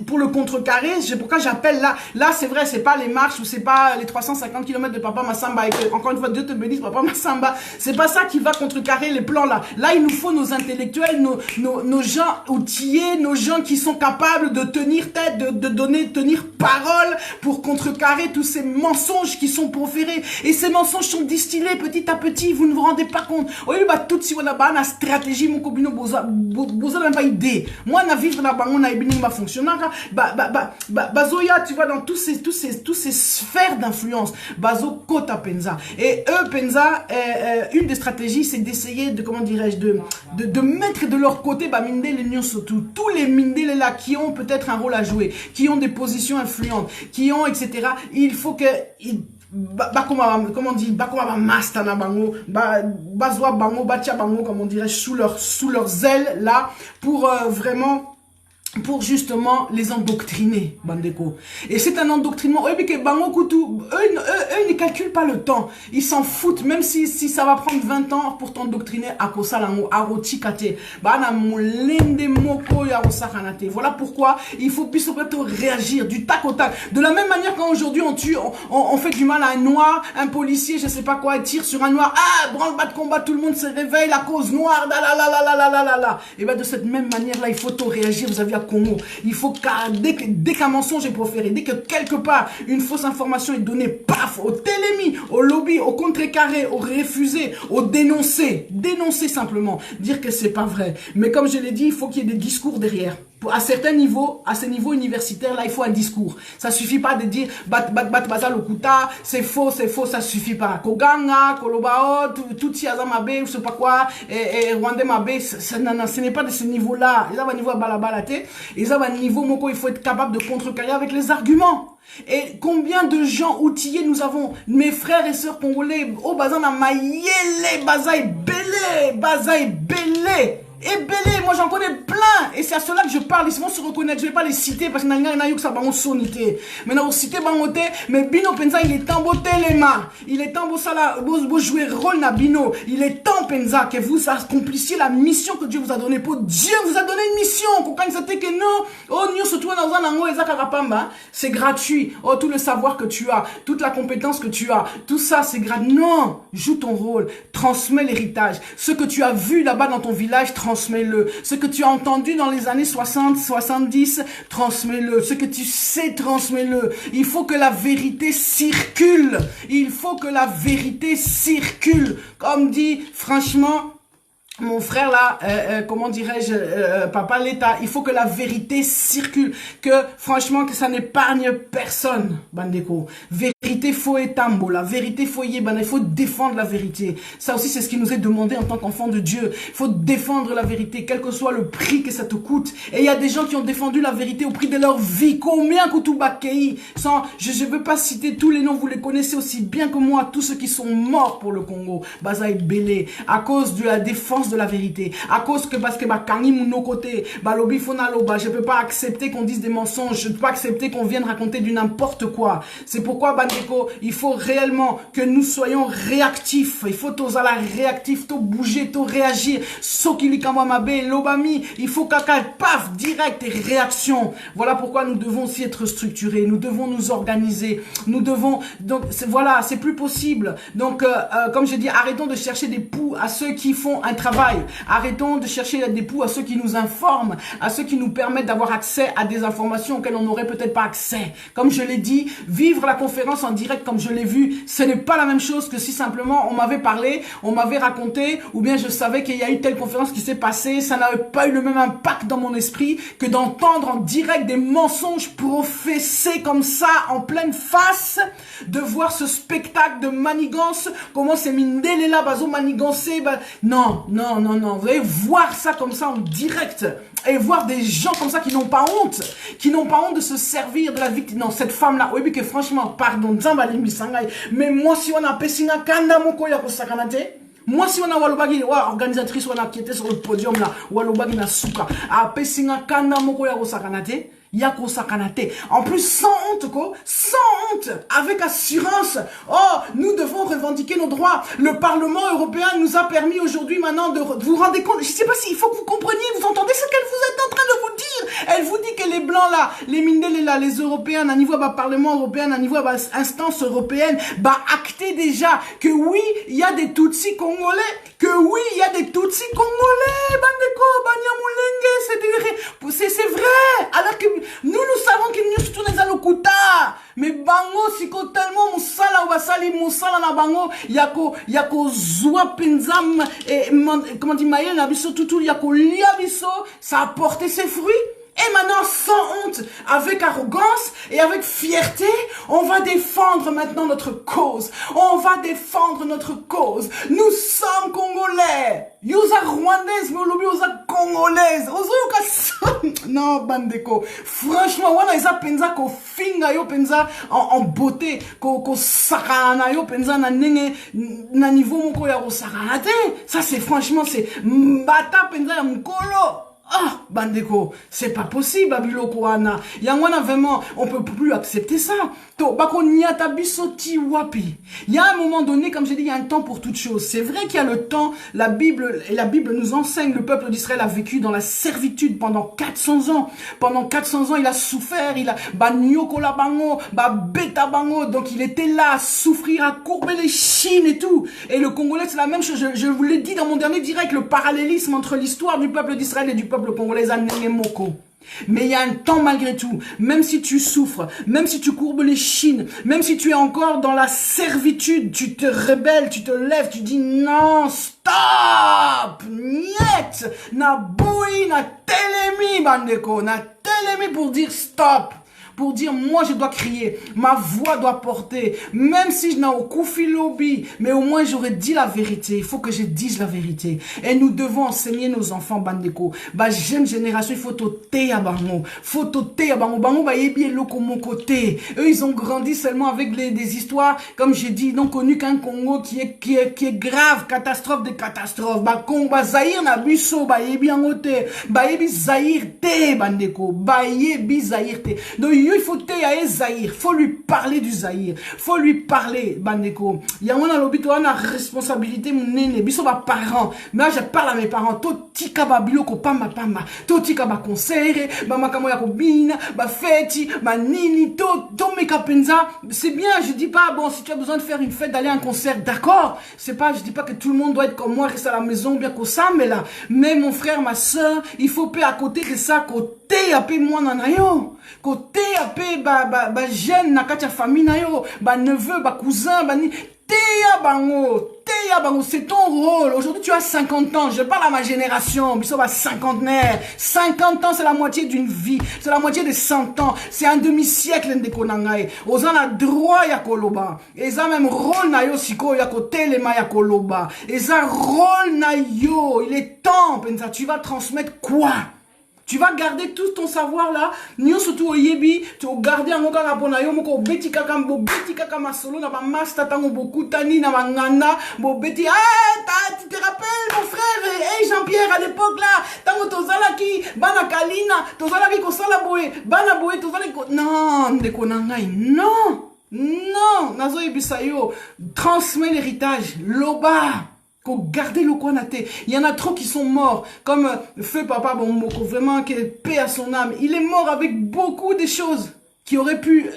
pour le contrecarrer, pourquoi j'appelle là, c'est vrai, c'est pas les marches ou c'est pas les 350 km de Papa Massamba et que, encore une fois, Dieu te bénisse, Papa Massamba. C'est pas ça qui va contrecarrer les plans là. Là, il nous faut nos intellectuels, nos gens outillés, nos gens qui sont capables de tenir tête, tenir parole pour contrecarrer tous ces mensonges qui sont proférés. Et ces mensonges sont distillés petit à petit, vous ne vous rendez pas compte. Oui, bah, tout si on a une stratégie, mon cobino, boza même pas idée. Moi, na vivre na bango, na ebini, ma fonctionnaire, bazoya, tu vois, dans tous ces sphères d'influence, bazo kota penza. Et eux, penza, une des stratégies, c'est d'essayer de, comment dirais-je, de mettre de leur côté, bah, minde les nions surtout, tous les minde les là qui ont peut-être un rôle à jouer, qui ont des positions influentes, qui ont, etc. Il faut que, comment on dit, master na bango, bazwa bango, batia bango, comme on dirait, sous leurs ailes, là, pour vraiment, pour justement les endoctriner, bandeko. Et c'est un endoctrinement. Eux, ils ne calculent pas le temps. Ils s'en foutent, même si ça va prendre 20 ans pour t'endoctriner à Kosalango, à Rotikate. Voilà pourquoi il faut plus réagir du tac au tac. De la même manière qu'aujourd'hui on fait du mal à un noir, un policier, je sais pas quoi, tire sur un noir, branle-bas de combat, tout le monde se réveille, la cause noire, et ben de cette même manière là, il faut réagir. Vous avez Congo. Il faut dès qu'un mensonge est proféré, dès que quelque part une fausse information est donnée, paf, au télémis, au lobby, au contrecarré, au refusé, au dénoncer simplement, dire que c'est pas vrai. Mais comme je l'ai dit, il faut qu'il y ait des discours derrière. À certains niveaux, à ces niveaux universitaires, là, il faut un discours. Ça suffit pas de dire, bazal okuta, c'est faux, ça suffit pas. Koganga, kolobao, tout mabe, je sais pas quoi, et Rwandais mabe, non, ce n'est pas de ce niveau-là. Ils ont un niveau à balabalate. Ils ont un niveau, moko, il faut être capable de contrecarrer avec les arguments. Et combien de gens outillés nous avons, mes frères et sœurs congolais, oh, bazana mayele, bazaï belé. Et belé, moi j'en connais plein. Et c'est à cela que je parle. Ils vont se reconnaître. Je ne vais pas les citer parce que ça va soniter. Mais on citer bangote. Mais Bino Penza, il est temps beauté les mains. Il est temps beau jouer rôle na Bino. Il est temps Penza que vous accomplissiez la mission que Dieu vous a donnée. Pour Dieu vous a donné une mission. Quand il s'était que non, oh nous surtout dans un ango et c'est gratuit. Oh tout le savoir que tu as, toute la compétence que tu as, tout ça c'est gratuit. Non, joue ton rôle, transmets l'héritage. Ce que tu as vu là-bas dans ton village, transmets-le. Ce que tu as entendu dans les années 60, 70, transmets-le. Ce que tu sais, transmets-le. Il faut que la vérité circule. Il faut que la vérité circule. Comme dit, franchement, mon frère là, comment dirais-je, papa l'État, il faut que la vérité circule, que franchement que ça n'épargne personne, bandeko. Vérité faut étambo, la vérité faut yébana, il faut défendre la vérité. Ça aussi c'est ce qui nous est demandé en tant qu'enfant de Dieu. Il faut défendre la vérité, quel que soit le prix que ça te coûte. Et il y a des gens qui ont défendu la vérité au prix de leur vie. Combien Koutoubakéi, sans, je veux pas citer tous les noms, vous les connaissez aussi bien que moi, tous ceux qui sont morts pour le Congo, Bazaï Belé, à cause de la défense de la vérité, à cause que parce que kangi mon côté, lobi fonaloba, je peux pas accepter qu'on dise des mensonges, je peux pas accepter qu'on vienne raconter du n'importe quoi. C'est pourquoi bandeko, il faut réellement que nous soyons réactifs. Il faut tous la réactif, tout bouger, tout réagir. Sokili kamamabe, lobami, il faut kaka paf direct et réaction. Voilà pourquoi nous devons aussi être structurés, nous devons nous organiser, nous devons donc voilà, c'est plus possible. Donc comme je dis, arrêtons de chercher des poux à ceux qui font un travail. Arrêtons de chercher des poux à ceux qui nous informent, à ceux qui nous permettent d'avoir accès à des informations auxquelles on n'aurait peut-être pas accès. Comme je l'ai dit, vivre la conférence en direct comme je l'ai vu, ce n'est pas la même chose que si simplement on m'avait parlé, on m'avait raconté, ou bien je savais qu'il y a eu telle conférence qui s'est passée, ça n'avait pas eu le même impact dans mon esprit que d'entendre en direct des mensonges professés comme ça, en pleine face, de voir ce spectacle de manigance, comment c'est Mindele là, bazo manigancé, non, vous allez voir ça comme ça en direct et voir des gens comme ça qui n'ont pas honte de se servir de la victime. Non, cette femme-là, oui, que franchement, pardon, mais moi, si on a Pessina Kanda Moko Yako Sakanate, moi, si on a Walobagi, organisatrice, on a qui était sur le podium là, Walobagi na Souka, a Pessina Kanda Moko Yako Sakanate, Yako Sakanate. En plus, sans honte, quoi. Sans honte. Avec assurance. Oh, nous devons revendiquer nos droits. Le Parlement européen nous a permis aujourd'hui maintenant de vous rendre compte. Je sais pas s'il faut que vous compreniez, vous entendez ce qu'elle vous est en train de vous dire. Elle vous dit que les Blancs là, les Mindele là, les Européens, à niveau bah, Parlement européen, à niveau bah, instance européenne, bah, acter déjà que oui, il y a des Tutsis congolais. Que oui, il y a des Tutsis congolais. Bandeko, Banyamulenge, c'est vrai. Alors que nous savons qu'il nous tous les alokuta. Mais bango, siko tellement musala wasali musala na bango, yako zwa penzam, et, comment dit, maïe na biso tout, yako lia biso, ça a porté ses fruits. Et maintenant, sans honte, avec arrogance et avec fierté, on va défendre maintenant notre cause. On va défendre notre cause. Nous sommes Congolais. Yosa Rwandaise, mais aujourd'hui, yosa Congolaise. Non, Bandeko. Franchement, wana isa penza ko finga yo penza en beauté. Ko sakana yo penza na nenge, na niveau moko ya ko sakana te. Ça, c'est franchement, c'est mbata penza ya mkolo. Ah, Bandeko, c'est pas possible, Abiloko Wana. Yangwana, vraiment, on peut plus accepter ça. To, bako nyata bisoti wapi. Il y a un moment donné, comme j'ai dit, il y a un temps pour toute chose. C'est vrai qu'il y a le temps, la Bible nous enseigne, le peuple d'Israël a vécu dans la servitude pendant 400 ans. Pendant 400 ans, il a souffert, ba nyoko la bango, ba beta bango. Donc, il était là à souffrir, à courber les chines et tout. Et le Congolais, c'est la même chose. Je vous l'ai dit dans mon dernier direct, le parallélisme entre l'histoire du peuple d'Israël et du peuple congolais, Moko. Mais il y a un temps malgré tout, même si tu souffres, même si tu courbes les chines, même si tu es encore dans la servitude, tu te rebelles, tu te lèves, tu dis non, stop, niet, na boui, na telemi, Bandeko, na telemi pour dire stop. Pour dire, moi, je dois crier. Ma voix doit porter. Même si je n'ai aucun lobby. Mais au moins, j'aurais dit la vérité. Il faut que je dise la vérité. Et nous devons enseigner nos enfants, Bandeko. Bah, jeune génération, il faut t'ôter à Bango. Faut t'ôter à Bango. Bango, bah, yebi et loko mon côté. Eux, ils ont grandi seulement avec des histoires, comme j'ai dit, non connu qu'un Congo qui est grave. Catastrophe des catastrophes. Bah, Congo, bah, Zahir na busso. Bah, yebi en côté. Bah, yebi Zahir te, Bandeko. Bah, yebi Zahir te. Donc, il faut Zahir, faut lui parler du Zahir, faut lui parler, Bandeko. Il y a un l'hôpital, on a responsabilité, mon nene, biso ba parents. Mais là, je parle à mes parents, to tika ba biloko pama, to tika ba conseil, ba makamo ya kobina, ba feti, ba nini, to meka penza. C'est bien, je dis pas, bon, si tu as besoin de faire une fête, d'aller à un concert, d'accord. C'est pas, je dis pas que tout le monde doit être comme moi, rester à la maison, bien qu'au ça, mais là, mais mon frère, ma soeur, il faut payer à côté de ça, côté, à payer moi, nanayo. Côté apé ba jeune na katia famille na yo ba neveu ba cousin ba ni teya bango c'est ton rôle. Aujourd'hui tu as 50 ans, je parle à ma génération, biso ba cinquantenaire. 50 ans c'est la moitié d'une vie, c'est la moitié de 100 ans, c'est un demi-siècle ndeko nangai. Ozana droit ya koloba. Eza même rôle na yo siko ya kotelema ya koloba. Eza rôle na yo, il est temps penza tu vas transmettre quoi? Tu vas garder tout ton savoir là, nyo surtout au yebi, tu vas garder un moka rapona yo moko beti kaka masolo na ba master tango boku tani na mangana, bo beti tu te rappelles mon frère, hey Jean-Pierre à l'époque là, tango tozala ki bana kalina, tozala ki ko sala boye, bana boye tozala ki non, ndeko nangai, non, nazo yebisa yo, transmets l'héritage, loba. Garder le konaté. Il y en a trop qui sont morts. Comme Feu Papa Bomboko, vraiment, qui est paix à son âme. Il est mort avec beaucoup de choses qui auraient pu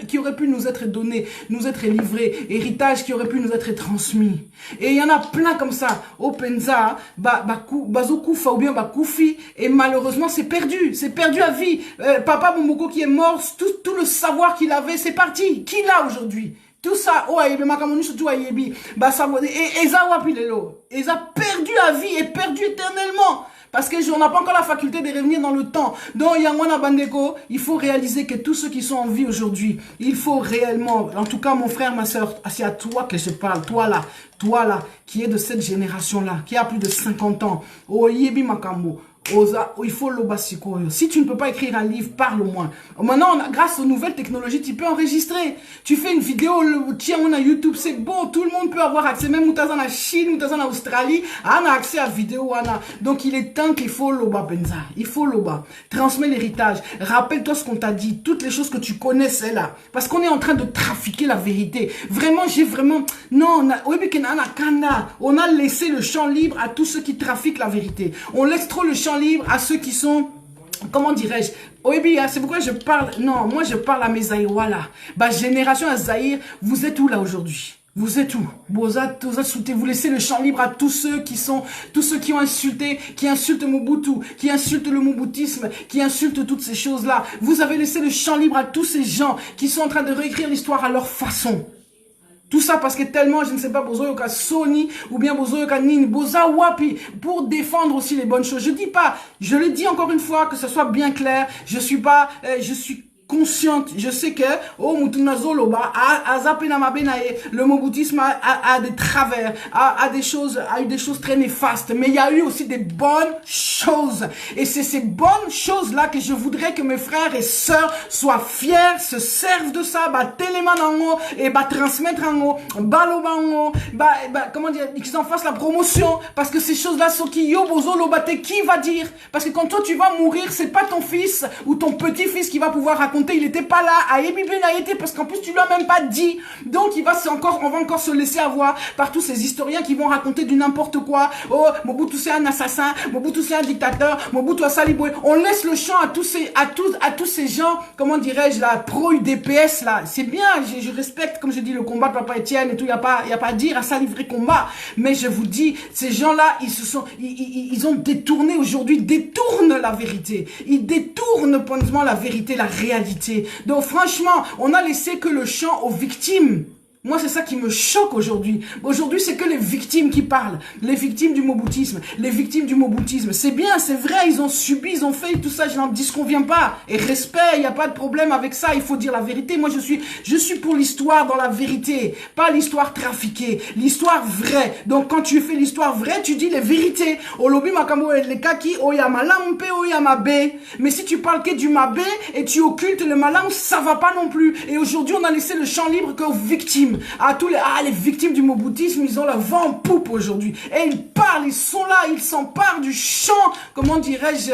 nous être données, nous être livrées. Héritage qui aurait pu nous être transmis. Et il y en a plein comme ça. Openza, Bazokufa ou bien Bakufi. Et malheureusement, c'est perdu. C'est perdu à vie. Papa Bomboko qui est mort, tout le savoir qu'il avait, c'est parti. Qui l'a aujourd'hui? Tout ça, surtout et Eza wapilelo. Eza perdu à vie et perdu éternellement. Parce que on n'a pas encore la faculté de revenir dans le temps. Donc, Yangwana Bandeko, il faut réaliser que tous ceux qui sont en vie aujourd'hui, il faut réellement, en tout cas mon frère, ma soeur, c'est à toi que je parle, toi là, qui est de cette génération-là, qui a plus de 50 ans. Oh, yebi makambo. Il faut l'obasiko. Si tu ne peux pas écrire un livre, parle au moins. Maintenant, grâce aux nouvelles technologies, tu peux enregistrer. Tu fais une vidéo, tiens, on a YouTube, c'est bon, tout le monde peut avoir accès. Même Moutazan en Chine, Moutazan en Australie, on a accès à vidéo, Donc, il est temps qu'il faut l'oba, Benza. Il faut l'oba. Transmets l'héritage. Rappelle-toi ce qu'on t'a dit. Toutes les choses que tu connaissais là. Parce qu'on est en train de trafiquer la vérité. Vraiment, non, on a laissé le champ libre à tous ceux qui trafiquent la vérité. On laisse trop le champ libre à ceux qui sont, comment dirais-je, c'est pourquoi je parle, non, moi je parle à mes Zaïrois là. Génération à Zaïre, vous êtes où là aujourd'hui? Vous êtes où? Vous laissez le champ libre à tous ceux qui ont insulté, qui insultent Mobutu, qui insultent le Mobutisme, qui insultent toutes ces choses-là. Vous avez laissé le champ libre à tous ces gens qui sont en train de réécrire l'histoire à leur façon. Tout ça parce que tellement, je ne sais pas, Bozoyoka Sony ou bien Bozoyoka Nin, Boza Wapi, pour défendre aussi les bonnes choses. Je dis pas, je le dis encore une fois, que ce soit bien clair, je suis consciente, je sais que le mobutisme a des travers, a eu des choses très néfastes, mais il y a eu aussi des bonnes choses, et c'est ces bonnes choses là que je voudrais que mes frères et sœurs soient fiers, se servent de ça, et transmettre en haut, comment dire, qu'ils en fassent la promotion, parce que ces choses là sont qui va dire, parce que quand toi tu vas mourir, c'est pas ton fils ou ton petit-fils qui va pouvoir raconter. Il n'était pas là à Ebibenaïté parce qu'en plus tu lui as même pas dit. Donc on va encore se laisser avoir par tous ces historiens qui vont raconter du n'importe quoi. Oh, Mobutu c'est un assassin, Mobutu c'est un dictateur, Mobutu a saliboué. On laisse le champ à tous ces gens, comment dirais-je là, pro-UDPS là. C'est bien, je respecte, comme je dis, le combat de Papa Étienne et tout, il y a pas à dire à ça livrer combat. Mais je vous dis, ces gens-là, ils ont détourné aujourd'hui, détournent la vérité. Ils détournent pointement la vérité, la réalité. Donc franchement, on a laissé que le champ aux victimes. Moi, c'est ça qui me choque aujourd'hui. Aujourd'hui, c'est que les victimes qui parlent. Les victimes du mobutisme. Les victimes du mobutisme. C'est bien, c'est vrai, ils ont subi, ils ont fait tout ça, je n'en disconviens pas. Et respect, il n'y a pas de problème avec ça, il faut dire la vérité. Moi, je suis pour l'histoire dans la vérité. Pas l'histoire trafiquée. L'histoire vraie. Donc, quand tu fais l'histoire vraie, tu dis les vérités. Olobi makambo et les kaki, oyama lampe, oyama be. Mais si tu parles que du mabé et tu occultes le malam, ça va pas non plus. Et aujourd'hui, on a laissé le champ libre qu'aux victimes. Les victimes du mobutisme, ils ont la vent en poupe aujourd'hui. Et ils parlent, ils sont là, ils s'emparent du champ, comment dirais-je,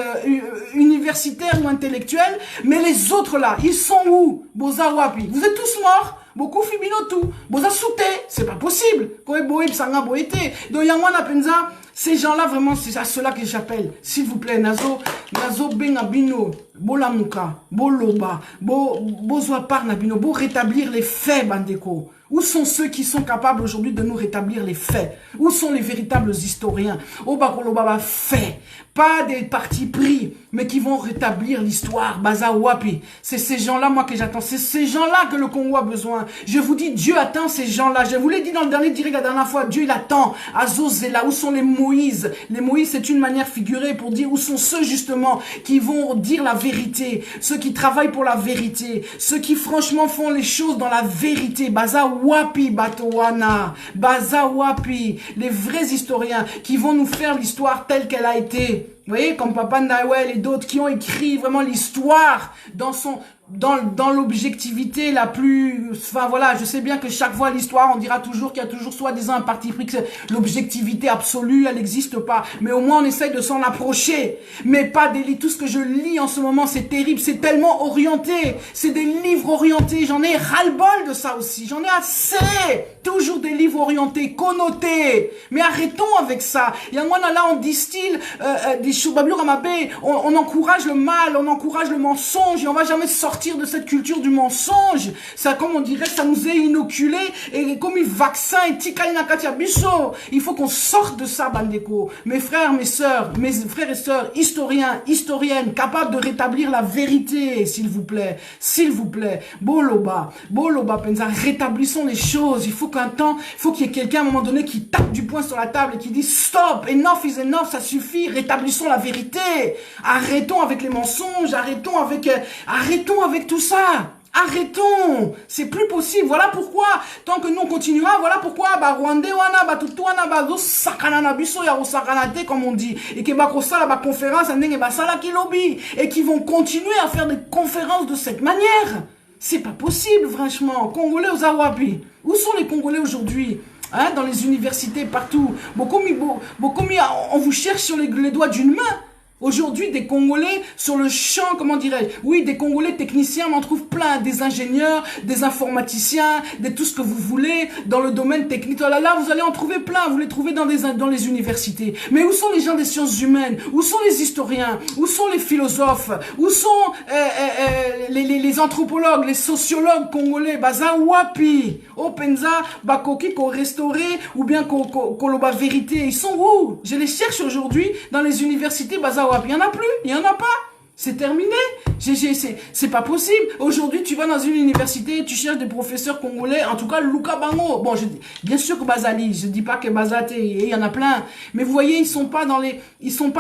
universitaire ou intellectuel. Mais les autres là, ils sont où? Boza Wapi. Vous êtes tous morts? Beaucoup Fibinotu. Boza Souté. C'est pas possible. Donc Yangwana Penza, ces gens-là, vraiment, c'est à ceux-là que j'appelle. S'il vous plaît, Nazo Benabino, Bolamuka, Boloba, Bozoapar Nabino, Bo rétablir les faits, Bandeko. Où sont ceux qui sont capables aujourd'hui de nous rétablir les faits? Où sont les véritables historiens? Obakolobaba fait. Pas des partis pris, mais qui vont rétablir l'histoire. Baza Wapi. C'est ces gens-là, moi, que j'attends. C'est ces gens-là que le Congo a besoin. Je vous dis, Dieu attend ces gens-là. Je vous l'ai dit dans le dernier direct la dernière fois. Dieu, il attend. Azozela, où sont les Moïse? Les Moïse, c'est une manière figurée pour dire où sont ceux, justement, qui vont dire la vérité. Ceux qui travaillent pour la vérité. Ceux qui, franchement, font les choses dans la vérité. Baza Wapi, Batowana. Baza Wapi. Les vrais historiens qui vont nous faire l'histoire telle qu'elle a été. Vous voyez, comme Papa Nawel et d'autres qui ont écrit vraiment l'histoire dans l'objectivité la plus... Enfin voilà, je sais bien que chaque fois l'histoire, on dira toujours qu'il y a toujours soi-disant un parti pris, que l'objectivité absolue, elle n'existe pas. Mais au moins on essaye de s'en approcher. Mais pas des livres. Tout ce que je lis en ce moment, c'est terrible. C'est tellement orienté. C'est des livres orientés. J'en ai ras-le-bol de ça aussi. J'en ai assez. Toujours des livres orientés, connotés. Mais arrêtons avec ça. Yangwana là, on distille des choubablour amabé. On encourage le mal, on encourage le mensonge et on va jamais sortir de cette culture du mensonge. Ça, comme on dirait, ça nous est inoculé et comme un vaccin et tikainakatia biso. Il faut qu'on sorte de ça, Bandeko. Mes frères, mes sœurs, mes frères et sœurs, historiens, historiennes, capables de rétablir la vérité, s'il vous plaît. S'il vous plaît. Boloba, Penza, rétablissons les choses. Il faut qu'il y ait quelqu'un à un moment donné qui tape du poing sur la table et qui dit stop, enough is enough, ça suffit, rétablissons la vérité. Arrêtons avec les mensonges, arrêtons avec tout ça. Arrêtons, c'est plus possible. Voilà pourquoi, tant que nous on continuera, voilà pourquoi Rwandais wana batutu wana bazo sakana na biso ya osakanate comme on dit, et que bakosala ba conférence ndenge basala ki lobby, et qui vont continuer à faire des conférences de cette manière. C'est pas possible, franchement. Congolais aux Awapi. Où sont les Congolais aujourd'hui? Hein, dans les universités, partout. Beaucoup mis, on vous cherche sur les doigts d'une main. Aujourd'hui, des Congolais sur le champ, comment dirais-je? Oui, des Congolais techniciens, on en trouve plein. Des ingénieurs, des informaticiens, de tout ce que vous voulez dans le domaine technique. Oh là là, vous allez en trouver plein. Vous les trouvez dans les universités. Mais où sont les gens des sciences humaines? Où sont les historiens? Où sont les philosophes? Où sont les anthropologues, les sociologues congolais? Baza wapi? Openza, bakoki, ko restauré, ou bien koloba vérité. Ils sont où? Je les cherche aujourd'hui dans les universités. Baza il n'y en a plus, il n'y en a pas. C'est terminé. C'est pas possible. Aujourd'hui, tu vas dans une université, tu cherches des professeurs congolais, en tout cas, Luka Bango. Bon, bien sûr que Bazali, je dis pas que Bazate, il y en a plein. Mais vous voyez, ils sont pas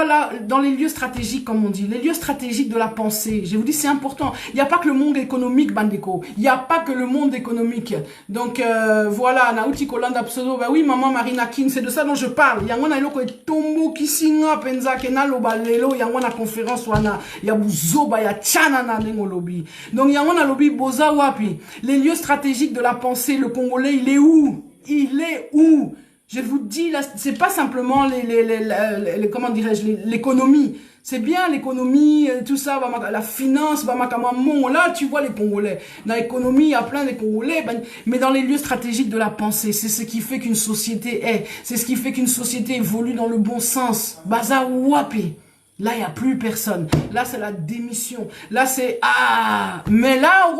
là, dans les lieux stratégiques, comme on dit. Les lieux stratégiques de la pensée. Je vous dis, c'est important. Il n'y a pas que le monde économique, Bandeko. Il n'y a pas que le monde économique. Donc, voilà, Naouti Kolanda Pseudo. Bah oui, maman Marina King, c'est de ça dont je parle. Il y a un iloko et tombo kisinga penza kena lobalelo, il y a une conférence wana. Il y a Bouzoba, il y a Tchanana lobby. Donc il y a un lobby Boza Wapi. Les lieux stratégiques de la pensée, le Congolais, il est où? Il est où? Je vous dis, là, c'est pas simplement comment dirais-je, l'économie. C'est bien l'économie, tout ça, la finance, là, tu vois les Congolais. Dans l'économie, il y a plein de Congolais, mais dans les lieux stratégiques de la pensée, c'est ce qui fait qu'une société est. C'est ce qui fait qu'une société évolue dans le bon sens. Baza Wapi. Là, il n'y a plus personne. Là, c'est la démission. Là, c'est... Ah! Mais là,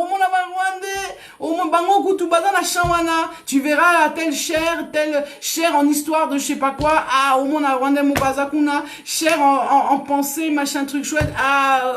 tu verras telle chair en histoire de je sais pas quoi. Ah, au monde Rwandais, Mobazakuna. Chair en pensée, machin, truc chouette. Ah...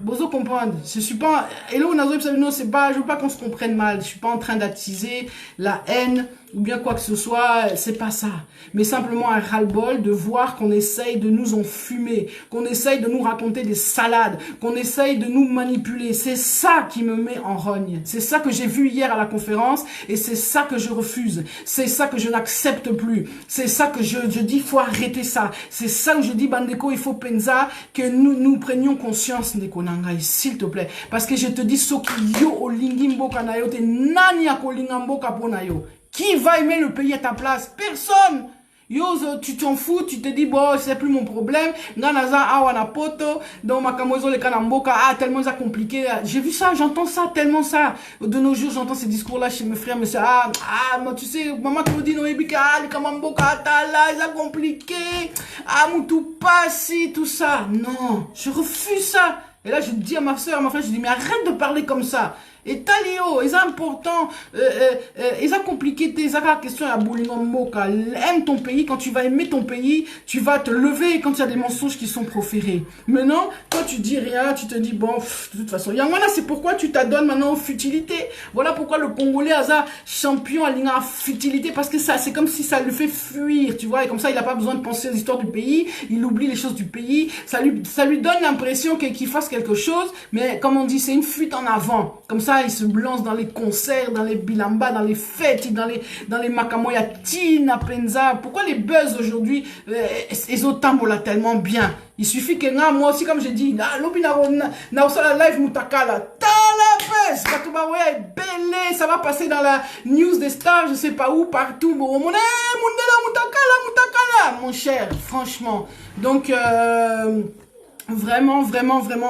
Bozo comprendre. Je suis pas... Hello, Nazo, c'est pas... Je veux pas qu'on se comprenne mal. Je suis pas en train d'attiser la haine ou bien quoi que ce soit, c'est pas ça. Mais simplement un ras-le-bol de voir qu'on essaye de nous enfumer, qu'on essaye de nous raconter des salades, qu'on essaye de nous manipuler. C'est ça qui me met en rogne. C'est ça que j'ai vu hier à la conférence et c'est ça que je refuse. C'est ça que je n'accepte plus. C'est ça que je dis, il faut arrêter ça. C'est ça où je dis, Bandeko, il faut penza, que nous prenions conscience, Ndeko Nangai, s'il te plaît. Parce que je te dis, Soki yo olingi mboka na yo, te nani akolinga mboka pona yo. Qui va aimer le pays à ta place? Personne. Yo, tu t'en fous, tu te dis, bon, c'est plus mon problème. Nanaza, awana poto, dans ma kamozo le kanamboka, tellement ça compliqué. J'ai vu ça, j'entends ça, tellement ça. De nos jours, j'entends ces discours-là chez mes frères, mais c'est, moi, tu sais, maman qui me dit, non, ebika, le kamamboka, là, c'est compliqué. Moutou passi, tout ça. Non, je refuse ça. Et là, je dis à ma soeur, à ma frère, je dis, mais arrête de parler comme ça. Et Talio, c'est important, c'est compliqué, c'est la question à Bolingo Moka. Aime ton pays, quand tu vas aimer ton pays, tu vas te lever quand il y a des mensonges qui sont proférés. Maintenant, quand tu dis rien, tu te dis, bon, de toute façon, Yangwana, c'est pourquoi tu t'adonnes maintenant aux futilités. Voilà pourquoi le Congolais a ça champion à l'INA futilité, parce que ça, c'est comme si ça le fait fuir, tu vois, et comme ça, il n'a pas besoin de penser aux histoires du pays, il oublie les choses du pays, ça lui donne l'impression qu'il fasse quelque chose, mais comme on dit, c'est une fuite en avant. Comme ça, il se lance dans les concerts, dans les bilamba, dans les fêtes, dans les makamoya, tina, penza. Pourquoi les buzz aujourd'hui, ils ont tambola tellement bien? Il suffit que moi aussi, comme j'ai dit, l'obi na la live mutakala, talapes, katubawe est belé, ça va passer dans la news des stars, je sais pas où, partout, mundela mutakala, mon cher, franchement. Donc, vraiment,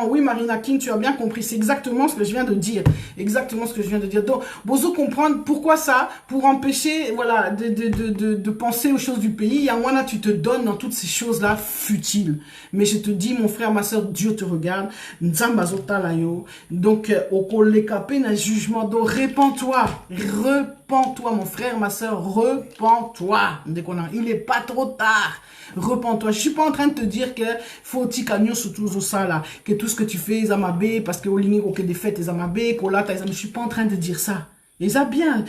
oui, Marina King, tu as bien compris. C'est exactement ce que je viens de dire. Exactement ce que je viens de dire. Donc, Bozo comprendre pourquoi ça, pour empêcher, voilà, de penser aux choses du pays. Yangwana, tu te donnes dans toutes ces choses-là futiles. Mais je te dis, mon frère, ma soeur, Dieu te regarde. Nzambazota layo. Donc, au lekapé, na jugement d'eau, répands-toi. Repens-toi, mon frère, ma soeur, repens-toi. Il n'est pas trop tard. Repens-toi. Je suis pas en train de te dire que faut t'icagner sur tout ça là, que tout ce que tu fais, Zamabé, parce que au ligne aucun des fêtes, Zamabé, Kolata, je suis pas en train de dire ça. Et ça bien.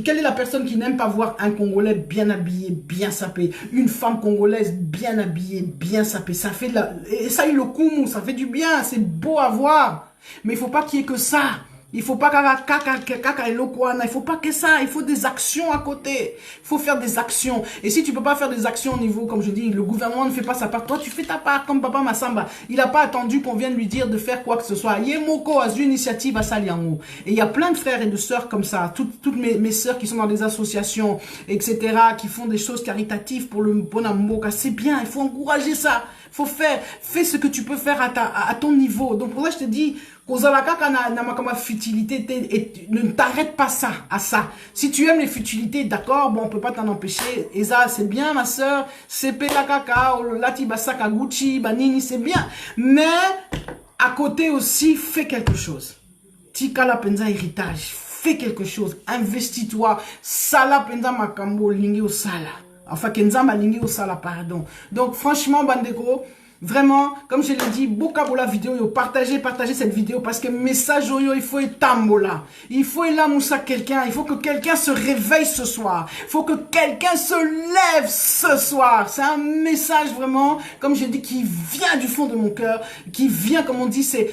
Quelle est la personne qui n'aime pas voir un Congolais bien habillé, bien sapé, une femme congolaise bien habillée, bien sapée? Ça fait de la, et ça il le coup, ça fait du bien, c'est beau à voir. Mais il faut pas qu'il y ait que ça. Il faut pas kaka et lokwana, il faut pas que ça, il faut des actions à côté. Il faut faire des actions. Et si tu peux pas faire des actions au niveau, comme je dis, le gouvernement ne fait pas sa part, toi tu fais ta part comme Papa Massamba. Il n'a pas attendu qu'on vienne lui dire de faire quoi que ce soit. Yemoko a une initiative à Saliango. Et il y a plein de frères et de sœurs comme ça, toutes mes sœurs qui sont dans des associations, etc., qui font des choses caritatives pour le Bonamboka. C'est bien, il faut encourager ça. Faut fais ce que tu peux faire à ton niveau. Donc pour ça je te dis, ne t'arrête pas ça, à ça. Si tu aimes les futilités, d'accord, bon, on peut pas t'en empêcher. Et ça, c'est bien, ma soeur. C'est la kaka, lati basaka Gucci, banini, c'est bien. Mais, à côté aussi, fais quelque chose. Tika la penza héritage. Fais quelque chose. Investis-toi. Sala penza makambo, lingi au sala. Enfin, kenza ma lingi au sala, pardon. Donc, franchement, Bandeko, vraiment, comme je l'ai dit, beaucoup pour la vidéo, partagez cette vidéo parce que message il faut étambola. Il faut élamoussa quelqu'un. Il faut que quelqu'un se réveille ce soir. Il faut que quelqu'un se lève ce soir. C'est un message vraiment, comme je dis, qui vient du fond de mon cœur, qui vient, comme on dit, c'est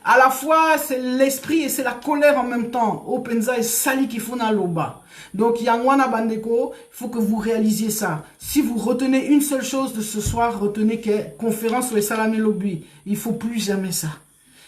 à la fois, c'est l'esprit et c'est la colère en même temps. Openza et Sali qui font dans l'oba. Donc, Yangwana Bandeko, il faut que vous réalisiez ça. Si vous retenez une seule chose de ce soir, retenez que conférence sur les salamé lobby. Il faut plus jamais ça.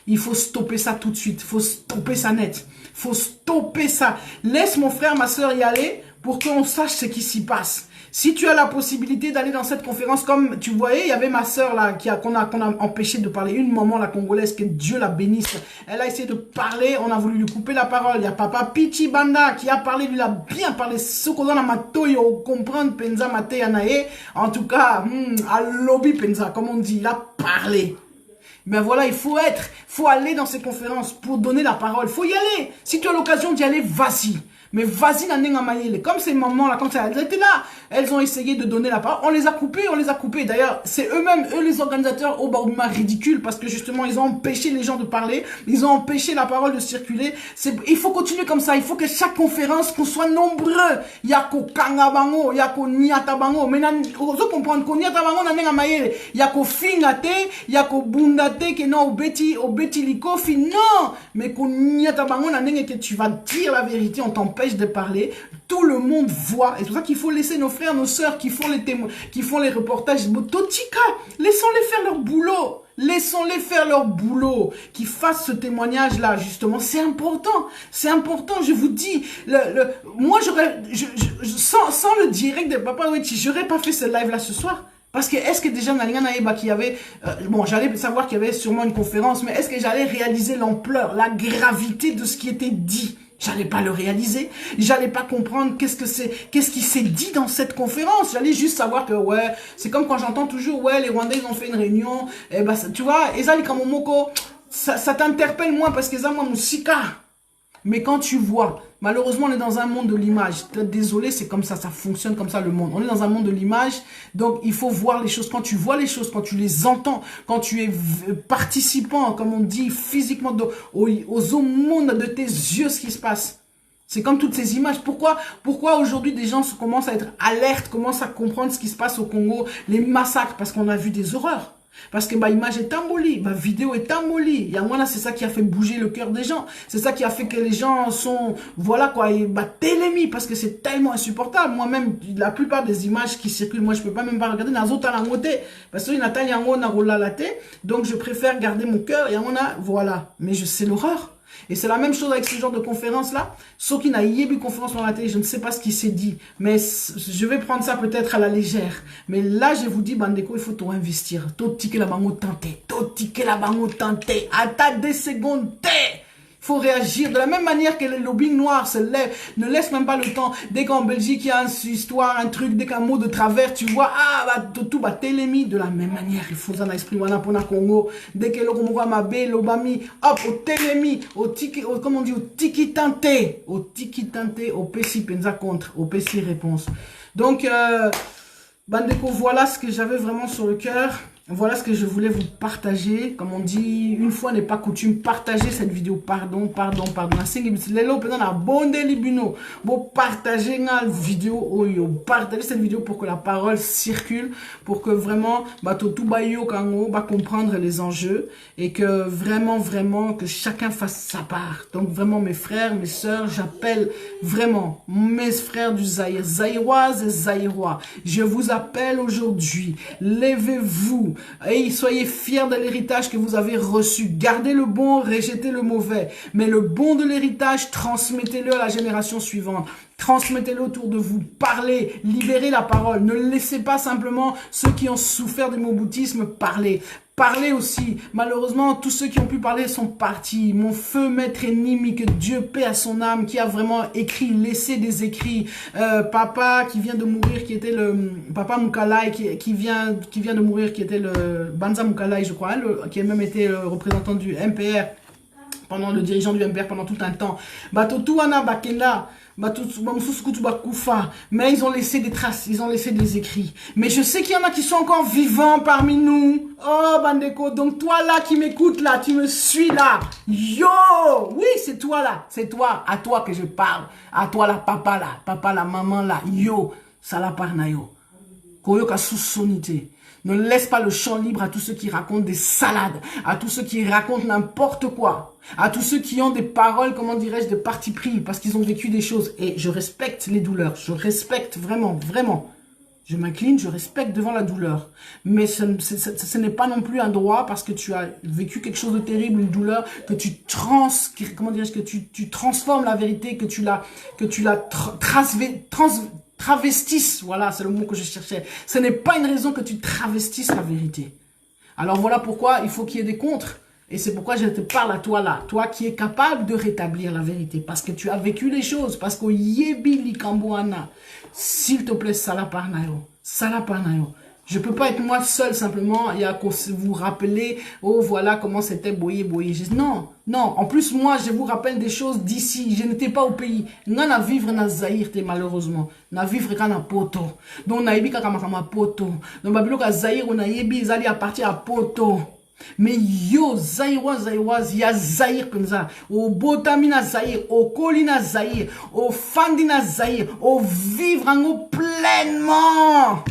Il faut stopper ça tout de suite. Il faut stopper ça net. Il faut stopper ça. Laisse mon frère, ma soeur y aller pour qu'on sache ce qui s'y passe. Si tu as la possibilité d'aller dans cette conférence, comme tu voyais, il y avait ma sœur là qu'on a empêché de parler, une maman la congolaise, que Dieu la bénisse. Elle a essayé de parler, on a voulu lui couper la parole. Il y a Papa Pichi Banda qui a parlé, lui a bien parlé. Ce qu'on a matoyo comprendre penza mate yanae. En tout cas, à lobby penza, comme on dit, il a parlé. Mais voilà, il faut aller dans ces conférences pour donner la parole. Il faut y aller. Si tu as l'occasion d'y aller, vas-y. Mais vas-y, comme ces mamans-là, quand elles étaient là, elles ont essayé de donner la parole. On les a coupés. D'ailleurs, c'est eux-mêmes, les organisateurs, au Baouma, ridicules, parce que justement, ils ont empêché les gens de parler. Ils ont empêché la parole de circuler. Il faut continuer comme ça. Il faut que chaque conférence, qu'on soit nombreux. Il y a qu'au Kangabango, il y a qu'au Niatabango. Maintenant, vous comprendre qu'au Niatabango, il y a qu'au Fingate, il y a qu'au Bundate, que non, au Betty Likofi, non. Mais qu'au Niatabango, que tu vas dire la vérité, on t'empêche de parler, tout le monde voit, et c'est pour ça qu'il faut laisser nos frères, nos sœurs qui font les témoins, qui font les reportages, Totika, laissons-les faire leur boulot, qu'ils fassent ce témoignage-là, justement, c'est important, je vous dis, moi sans le direct de Papa Wechi, j'aurais pas fait ce live-là ce soir. Parce que est-ce que déjà Nalinga Naeba qui avait bon, j'allais savoir qu'il y avait sûrement une conférence, mais est-ce que j'allais réaliser l'ampleur, la gravité de ce qui était dit? J'allais pas le réaliser, j'allais pas comprendre qu'est-ce qui s'est dit dans cette conférence. J'allais juste savoir que ouais, c'est comme quand j'entends toujours ouais, les Rwandais ils ont fait une réunion, et bah tu vois, Ezali Kamomoko, ça t'interpelle moins parce que ça moi musika. Mais quand tu vois, malheureusement, on est dans un monde de l'image. Désolé, c'est comme ça fonctionne comme ça le monde. On est dans un monde de l'image, donc il faut voir les choses. Quand tu vois les choses, quand tu les entends, quand tu es participant, comme on dit, physiquement, aux mondes de tes yeux, ce qui se passe. C'est comme toutes ces images. Pourquoi aujourd'hui des gens commencent à être alertes, commencent à comprendre ce qui se passe au Congo, les massacres, parce qu'on a vu des horreurs. Parce que ma image est ambolie, ma vidéo est ambolie. Et moi là, c'est ça qui a fait bouger le cœur des gens. C'est ça qui a fait que les gens sont, voilà quoi, et télémis parce que c'est tellement insupportable. Moi-même, la plupart des images qui circulent, moi je peux pas même pas regarder. Parce que Nathalie donc je préfère garder mon cœur et voilà. Mais c'est l'horreur. Et c'est la même chose avec ce genre de conférence-là. Sauf qu'il n'a eu conférence sur la télé, je ne sais pas ce qui s'est dit. Mais je vais prendre ça peut-être à la légère. Mais là, je vous dis, Bandeko, il faut tout investir. Tout ticket la bango tenté. Tout ticket la bango tenté. Attends 2 secondes. Il faut réagir de la même manière que le lobbying noir se lève, ne laisse même pas le temps. Dès qu'en Belgique, il y a une histoire, un truc, dès qu'un mot de travers, tu vois, tout va télémi. De la même manière, il faut ça l'esprit, wana pona Congo. Dès que l'on voit ma belle, l'obami, hop, au télémi, comme on dit, au tiki tenté, au pessi penza contre, au pessi réponse. Donc, Bandeko, voilà ce que j'avais vraiment sur le cœur. voilà ce que je voulais vous partager. Comme on dit, une fois n'est pas coutume, partagez cette vidéo. Pardon. Lelo, partagez la vidéo. Partagez cette vidéo pour que la parole circule, pour que vraiment, tout bayo kango, comprendre les enjeux et que vraiment, que chacun fasse sa part. Donc vraiment, mes frères, mes sœurs, j'appelle vraiment mes frères du Zaïre, Zaïroises et Zaïrois. Je vous appelle aujourd'hui. Levez-vous. Et soyez fiers de l'héritage que vous avez reçu. Gardez le bon, rejetez le mauvais. Mais le bon de l'héritage, transmettez-le à la génération suivante. Transmettez-le autour de vous. Parlez, libérez la parole. Ne laissez pas simplement ceux qui ont souffert du moboutisme parler. Parlez aussi. Malheureusement, tous ceux qui ont pu parler sont partis. Mon feu maître ennemi, que Dieu paie à son âme, qui a vraiment écrit, laissé des écrits. Papa qui vient de mourir, qui était le Papa Moukalai, qui vient de mourir, qui était le Banza Moukalai, je crois, qui a même été le représentant du MPR, le dirigeant du MPR pendant tout un temps. Batotuana Bakenda. Mais ils ont laissé des traces, ils ont laissé des écrits. Mais je sais qu'il y en a qui sont encore vivants parmi nous. Oh, Bandeko, donc toi là qui m'écoutes là, tu me suis là. Yo, oui, c'est toi là, c'est toi, à toi que je parle. À toi là, papa la maman là. Yo, ça la parnayo. Koyoka sous sonité. Ne laisse pas le champ libre à tous ceux qui racontent des salades, à tous ceux qui racontent n'importe quoi, à tous ceux qui ont des paroles, comment dirais-je, de parti pris, parce qu'ils ont vécu des choses. Et je respecte les douleurs, je respecte vraiment. Je m'incline, je respecte devant la douleur. Mais ce n'est pas non plus un droit parce que tu as vécu quelque chose de terrible, une douleur, que tu transformes la vérité, que tu la travestisses, voilà, c'est le mot que je cherchais. Ce n'est pas une raison que tu travestisses la vérité. Alors voilà pourquoi il faut qu'il y ait des contres. Et c'est pourquoi je te parle à toi là, toi qui es capable de rétablir la vérité, parce que tu as vécu les choses, parce qu'au yebi likamboana, s'il te plaît, salaparnayo. Je peux pas être moi seul simplement, il y a qu'à vous rappeler, oh voilà comment c'était boyé. Non, en plus moi je vous rappelle des choses d'ici, je n'étais pas au pays. N'a vivre na Zaïre malheureusement, na vivre quand na poto. Donc na yebi kaka makama poto. Donc babilo ka Zaïre on a yebi ils allaient à partir à poto. Mais yo, Zaïroise, ya Zaïre penza. Au botamina Zaïre, au colina Zaïre, au fandina Zaïre, au vivre en pleinement.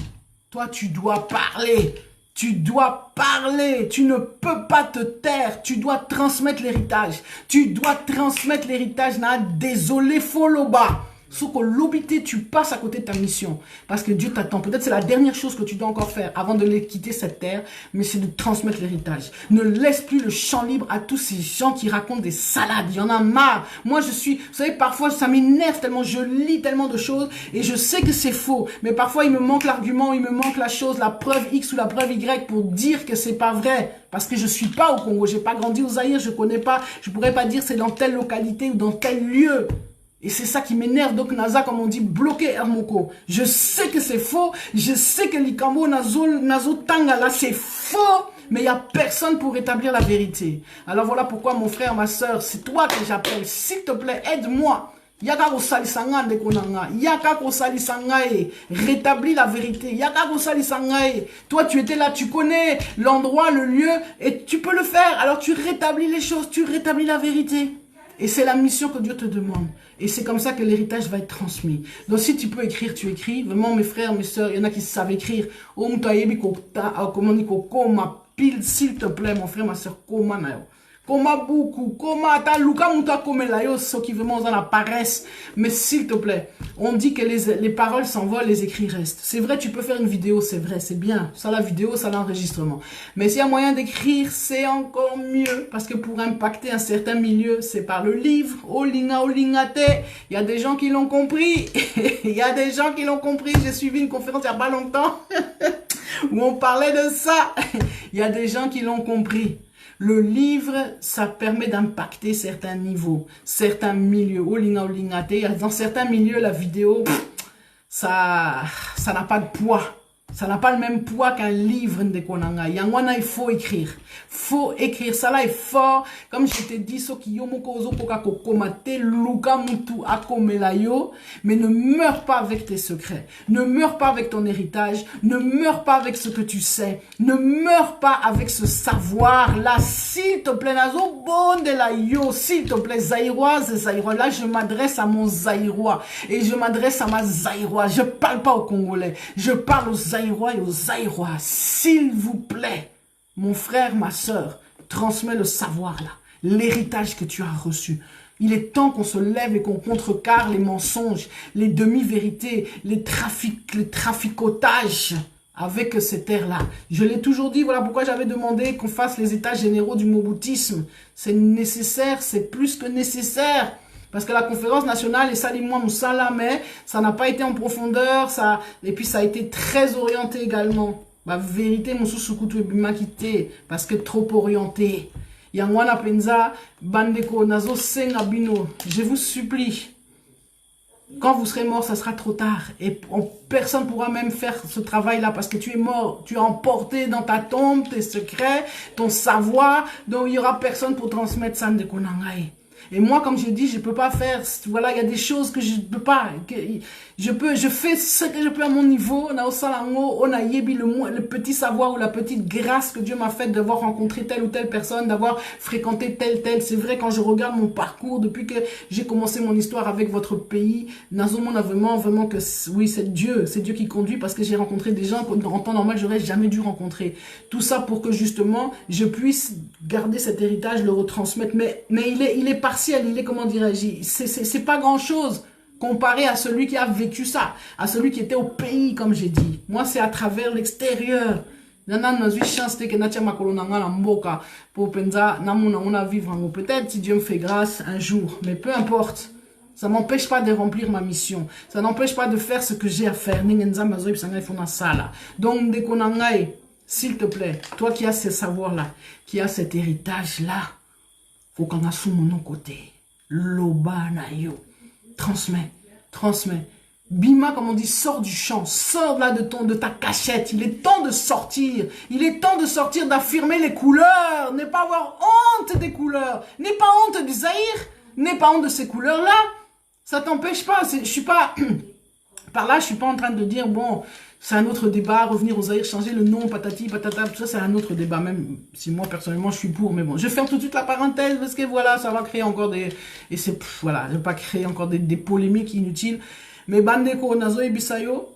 Toi, tu dois parler. Tu ne peux pas te taire. Tu dois transmettre l'héritage. Désolé, Foloba. Sous que l'obité, tu passes à côté de ta mission. Parce que Dieu t'attend. Peut-être c'est la dernière chose que tu dois encore faire avant de quitter cette terre. Mais c'est de transmettre l'héritage. Ne laisse plus le champ libre à tous ces gens qui racontent des salades. Il y en a marre. Moi, vous savez, parfois, ça m'énerve tellement. Je lis tellement de choses. Et je sais que c'est faux. Mais parfois, il me manque l'argument. Il me manque la chose, la preuve X ou la preuve Y pour dire que c'est pas vrai. Parce que je suis pas au Congo. J'ai pas grandi au Zaïre. Je connais pas. Je pourrais pas dire c'est dans telle localité ou dans tel lieu. Et c'est ça qui m'énerve. Donc, Naza, comme on dit, bloqué Hermoko. Je sais que c'est faux. Je sais que l'Ikambo Nazo Tanga, là, c'est faux. Mais il n'y a personne pour rétablir la vérité. Alors, voilà pourquoi, mon frère, ma soeur, c'est toi que j'appelle. S'il te plaît, aide-moi. Yaka kosalisanga ndekonanga. Yaka kosalisangae. Rétablis la vérité. Yaka kosalisangae. Toi, tu étais là, tu connais l'endroit, le lieu, et tu peux le faire. Alors, tu rétablis les choses, tu rétablis la vérité. Et c'est la mission que Dieu te demande. Et c'est comme ça que l'héritage va être transmis. Donc si tu peux écrire, tu écris. Vraiment, mes frères, mes sœurs, il y en a qui savent écrire. S'il te plaît, mon frère, ma sœur, comment Koma beaucoup, koma ta luka muta kome la yo, ceux qui vraiment ont la paresse. Mais s'il te plaît, on dit que les paroles s'envolent, les écrits restent. C'est vrai, tu peux faire une vidéo, c'est vrai, c'est bien. Ça la vidéo, ça l'enregistrement. Mais s'il y a moyen d'écrire, c'est encore mieux. Parce que pour impacter un certain milieu, c'est par le livre. Olinga, olingate. Il y a des gens qui l'ont compris. Il y a des gens qui l'ont compris. J'ai suivi une conférence il n'y a pas longtemps où on parlait de ça. Il y a des gens qui l'ont compris. Le livre, ça permet d'impacter certains niveaux, certains milieux. Dans certains milieux, la vidéo, ça n'a pas de poids. Ça n'a pas le même poids qu'un livre de Konanga. Yangwana, il faut écrire. Faut écrire. Ça là est fort. Comme je t'ai dit, ceux qui yomoko ozo poka kokomate, luka mutu akomelayo, mais ne meurs pas avec tes secrets. Ne meurs pas avec ton héritage. Ne meurs pas avec ce que tu sais. Ne meurs pas avec ce savoir-là. S'il te plaît, nazo bon de la yo. S'il te plaît, zaïroise et zaïrois. Là, je m'adresse à mon zaïrois. Et je m'adresse à ma zaïrois. Je parle pas aux Congolais. Je parle aux zaïrois et aux zaïrois. S'il vous plaît, mon frère, ma sœur, transmets le savoir là. L'héritage que tu as reçu. Il est temps qu'on se lève et qu'on contrecarre les mensonges, les demi-vérités, les traficotages avec cette terre-là. Je l'ai toujours dit, voilà pourquoi j'avais demandé qu'on fasse les états généraux du moboutisme. C'est nécessaire, c'est plus que nécessaire. Parce que la conférence nationale, et ça dit moi Moussala, mais ça n'a pas été en profondeur, et puis ça a été très orienté également. La vérité, Moussoussoukou Bima quitté, parce que trop orienté. Yangwana Penza, Bandeko, Nazo Sengabino, je vous supplie, quand vous serez mort, ça sera trop tard. Et personne ne pourra même faire ce travail-là parce que tu es mort. Tu as emporté dans ta tombe tes secrets, ton savoir, donc il n'y aura personne pour transmettre ça de Konangai. Et moi, comme je dis, je peux pas faire, voilà, il y a des choses que je ne peux pas, je fais ce que je peux à mon niveau, on a le petit savoir ou la petite grâce que Dieu m'a faite d'avoir rencontré telle ou telle personne, d'avoir fréquenté tel. C'est vrai, quand je regarde mon parcours, depuis que j'ai commencé mon histoire avec votre pays, Nazomon a vraiment que, oui, c'est Dieu qui conduit parce que j'ai rencontré des gens qu'en temps normal, j'aurais jamais dû rencontrer. Tout ça pour que justement, je puisse garder cet héritage, le retransmettre, mais il est partiel, il est, comment dirais-je, c'est pas grand-chose comparé à celui qui a vécu ça, à celui qui était au pays, comme j'ai dit. Moi, c'est à travers l'extérieur. Peut-être si Dieu me fait grâce un jour, mais peu importe. Ça m'empêche pas de remplir ma mission. Ça n'empêche pas de faire ce que j'ai à faire. Donc, s'il te plaît, toi qui as ce savoir-là, qui as cet héritage-là, faut qu'on a sous mon côté. Loba na yo. Transmets. Bima, comme on dit, sors du champ, sors là de ta cachette. Il est temps de sortir. Il est temps de sortir, d'affirmer les couleurs. N'aie pas avoir honte des couleurs. N'aie pas honte du Zaïre. N'aie pas honte de ces couleurs-là. Ça t'empêche pas. Je suis pas, par là, je suis pas en train de dire, bon, c'est un autre débat, revenir aux Zaïre, changer le nom, patati, patata, tout ça, c'est un autre débat, même si moi, personnellement, je suis pour, mais bon, je ferme tout de suite la parenthèse, parce que voilà, ça va créer encore des, et c'est, voilà, je vais pas créer encore des polémiques inutiles, mais Bandeko, Nazo et Bisayo,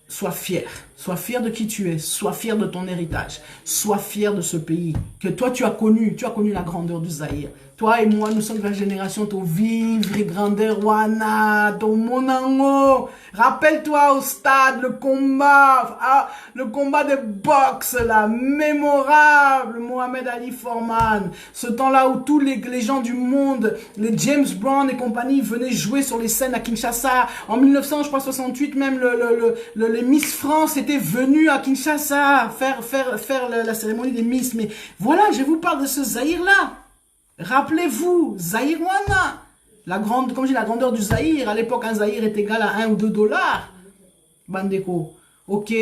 sois fier de qui tu es, sois fier de ton héritage, sois fier de ce pays, que toi, tu as connu la grandeur du Zaïre. Toi et moi, nous sommes de la génération de vivre et grandeur, wana, ton monango. Rappelle-toi au stade, le combat de boxe, là, mémorable, Mohamed Ali Foreman. Ce temps-là où tous les gens du monde, les James Brown et compagnie venaient jouer sur les scènes à Kinshasa. En 1968, même les Miss France étaient venus à Kinshasa faire la cérémonie des Miss. Mais voilà, je vous parle de ce Zaïre-là. Rappelez-vous, Zaïrwana, comme je dis, la grandeur du Zaïre, à l'époque, un Zaïre est égal à 1 ou 2 dollars. Bandeko. Ok,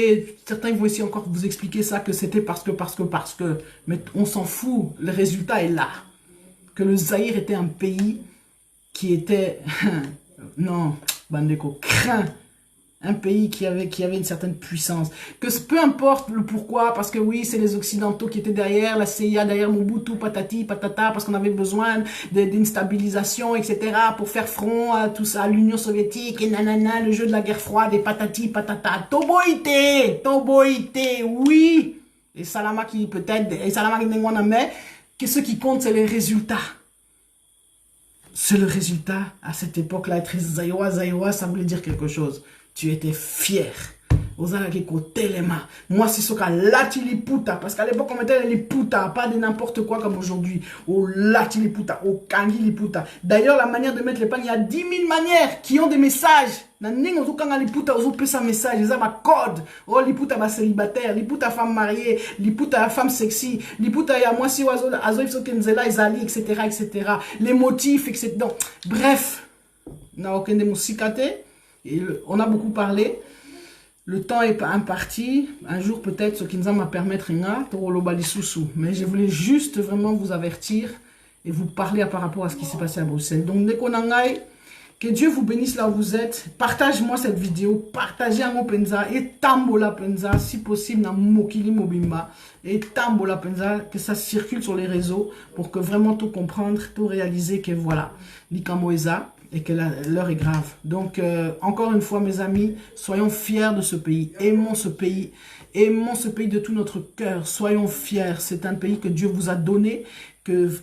certains vont essayer encore de vous expliquer ça, que c'était parce que, mais on s'en fout, le résultat est là. Que le Zaïre était un pays qui était, non, Bandeko, craint. Un pays qui avait une certaine puissance. Que peu importe le pourquoi, parce que oui, c'est les Occidentaux qui étaient derrière, la CIA, derrière Mobutu, patati, patata, parce qu'on avait besoin d'une stabilisation, etc., pour faire front à tout ça, à l'Union soviétique, et nanana, le jeu de la guerre froide, et patati, patata, Toboïté, oui. Et Salama qui peut-être, et Salama qui n'est pas mais, que ce qui compte, c'est les résultats. C'est le résultat, à cette époque-là, être Zaïwa, ça voulait dire quelque chose. Tu étais fier. Moi, c'est ce qu'a Latiliputa. Parce qu'à l'époque, on mettait les Liputa, pas de n'importe quoi comme aujourd'hui. Au Latiliputa, au Kangiliputa. D'ailleurs, la manière de mettre les pagnes, il y a 10 000 manières qui ont des messages. Liputa, un message, ils ont un code. Oh, Liputa, bah, célibataire. Liputa, femme mariée. Liputa, femme sexy. Liputa, ya moi, si oiseau, azoïf, kenzela, izali, etc., etc. Les motifs, etc. Donc, bref. On a beaucoup parlé. le temps est imparti. Un jour, peut-être, ce qui nous va permettre, mais je voulais juste vraiment vous avertir et vous parler par rapport à ce qui s'est passé à Bruxelles. Donc, Nekonangai, que Dieu vous bénisse là où vous êtes. Partage-moi cette vidéo. Partagez à mon penza et tambola penza, si possible, dans Mokili Mobimba. Et tambola penza, que ça circule sur les réseaux pour que vraiment tout comprendre, tout réaliser que voilà, l'Ikamoeza et que l'heure est grave. Donc, encore une fois, mes amis, soyons fiers de ce pays. Aimons ce pays. Aimons ce pays de tout notre cœur. Soyons fiers. C'est un pays que Dieu vous a donné,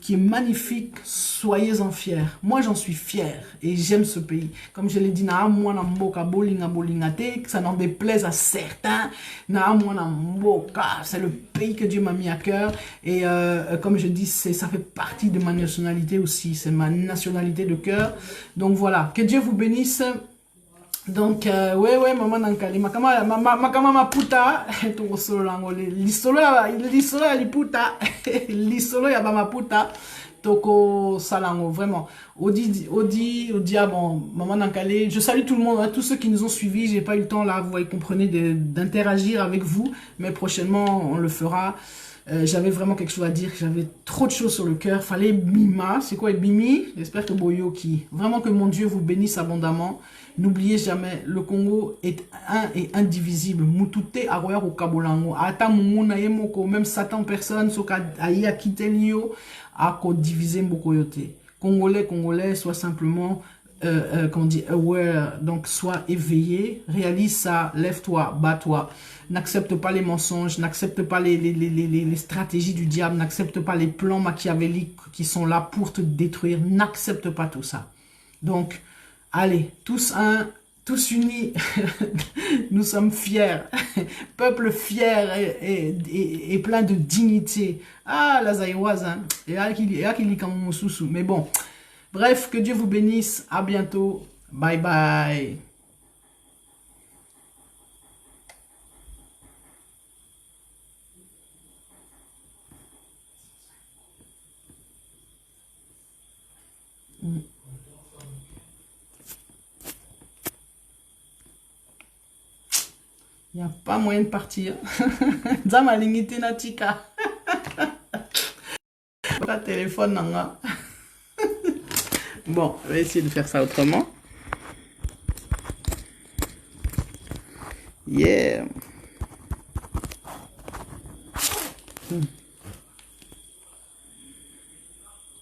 qui est magnifique. Soyez-en fiers. Moi, j'en suis fier et j'aime ce pays. Comme je l'ai dit, que ça n'en déplaise à certains. C'est le pays que Dieu m'a mis à cœur. Et comme je dis, ça fait partie de ma nationalité aussi. C'est ma nationalité de cœur. Donc voilà, que Dieu vous bénisse. Donc, ouais, maman nankali, makama maputa, to solo lango, lisolo ya liputa, lisolo ya bamaputa, toko salango, vraiment. Odi, bon, maman nankali, je salue tout le monde, hein, tous ceux qui nous ont suivis, j'ai pas eu le temps là, vous comprenez, d'interagir avec vous, mais prochainement, on le fera. J'avais vraiment quelque chose à dire, j'avais trop de choses sur le cœur, fallait bima, c'est quoi bimi? J'espère que Boyoki, vraiment que mon Dieu vous bénisse abondamment. N'oubliez jamais, le Congo est un et indivisible. Mutute aroya au Kabolango. Ata mumuna yemoko, même Satan personne, soka aïa kitelio, a ko diviser mbokoyote. Congolais, soit simplement, comment on dit, aware, donc sois éveillé, réalise ça, lève-toi, bats-toi. N'accepte pas les mensonges, n'accepte pas les stratégies du diable, n'accepte pas les plans machiavéliques qui sont là pour te détruire, n'accepte pas tout ça. Donc, allez, tous unis, nous sommes fiers, peuple fier et plein de dignité. Ah, la zaïwaza, mais bon, bref, que Dieu vous bénisse, à bientôt, bye bye. Il n'y a pas moyen de partir. Zama lingité na tika. Pas téléphone nanga. Bon, on va essayer de faire ça autrement. Yeah.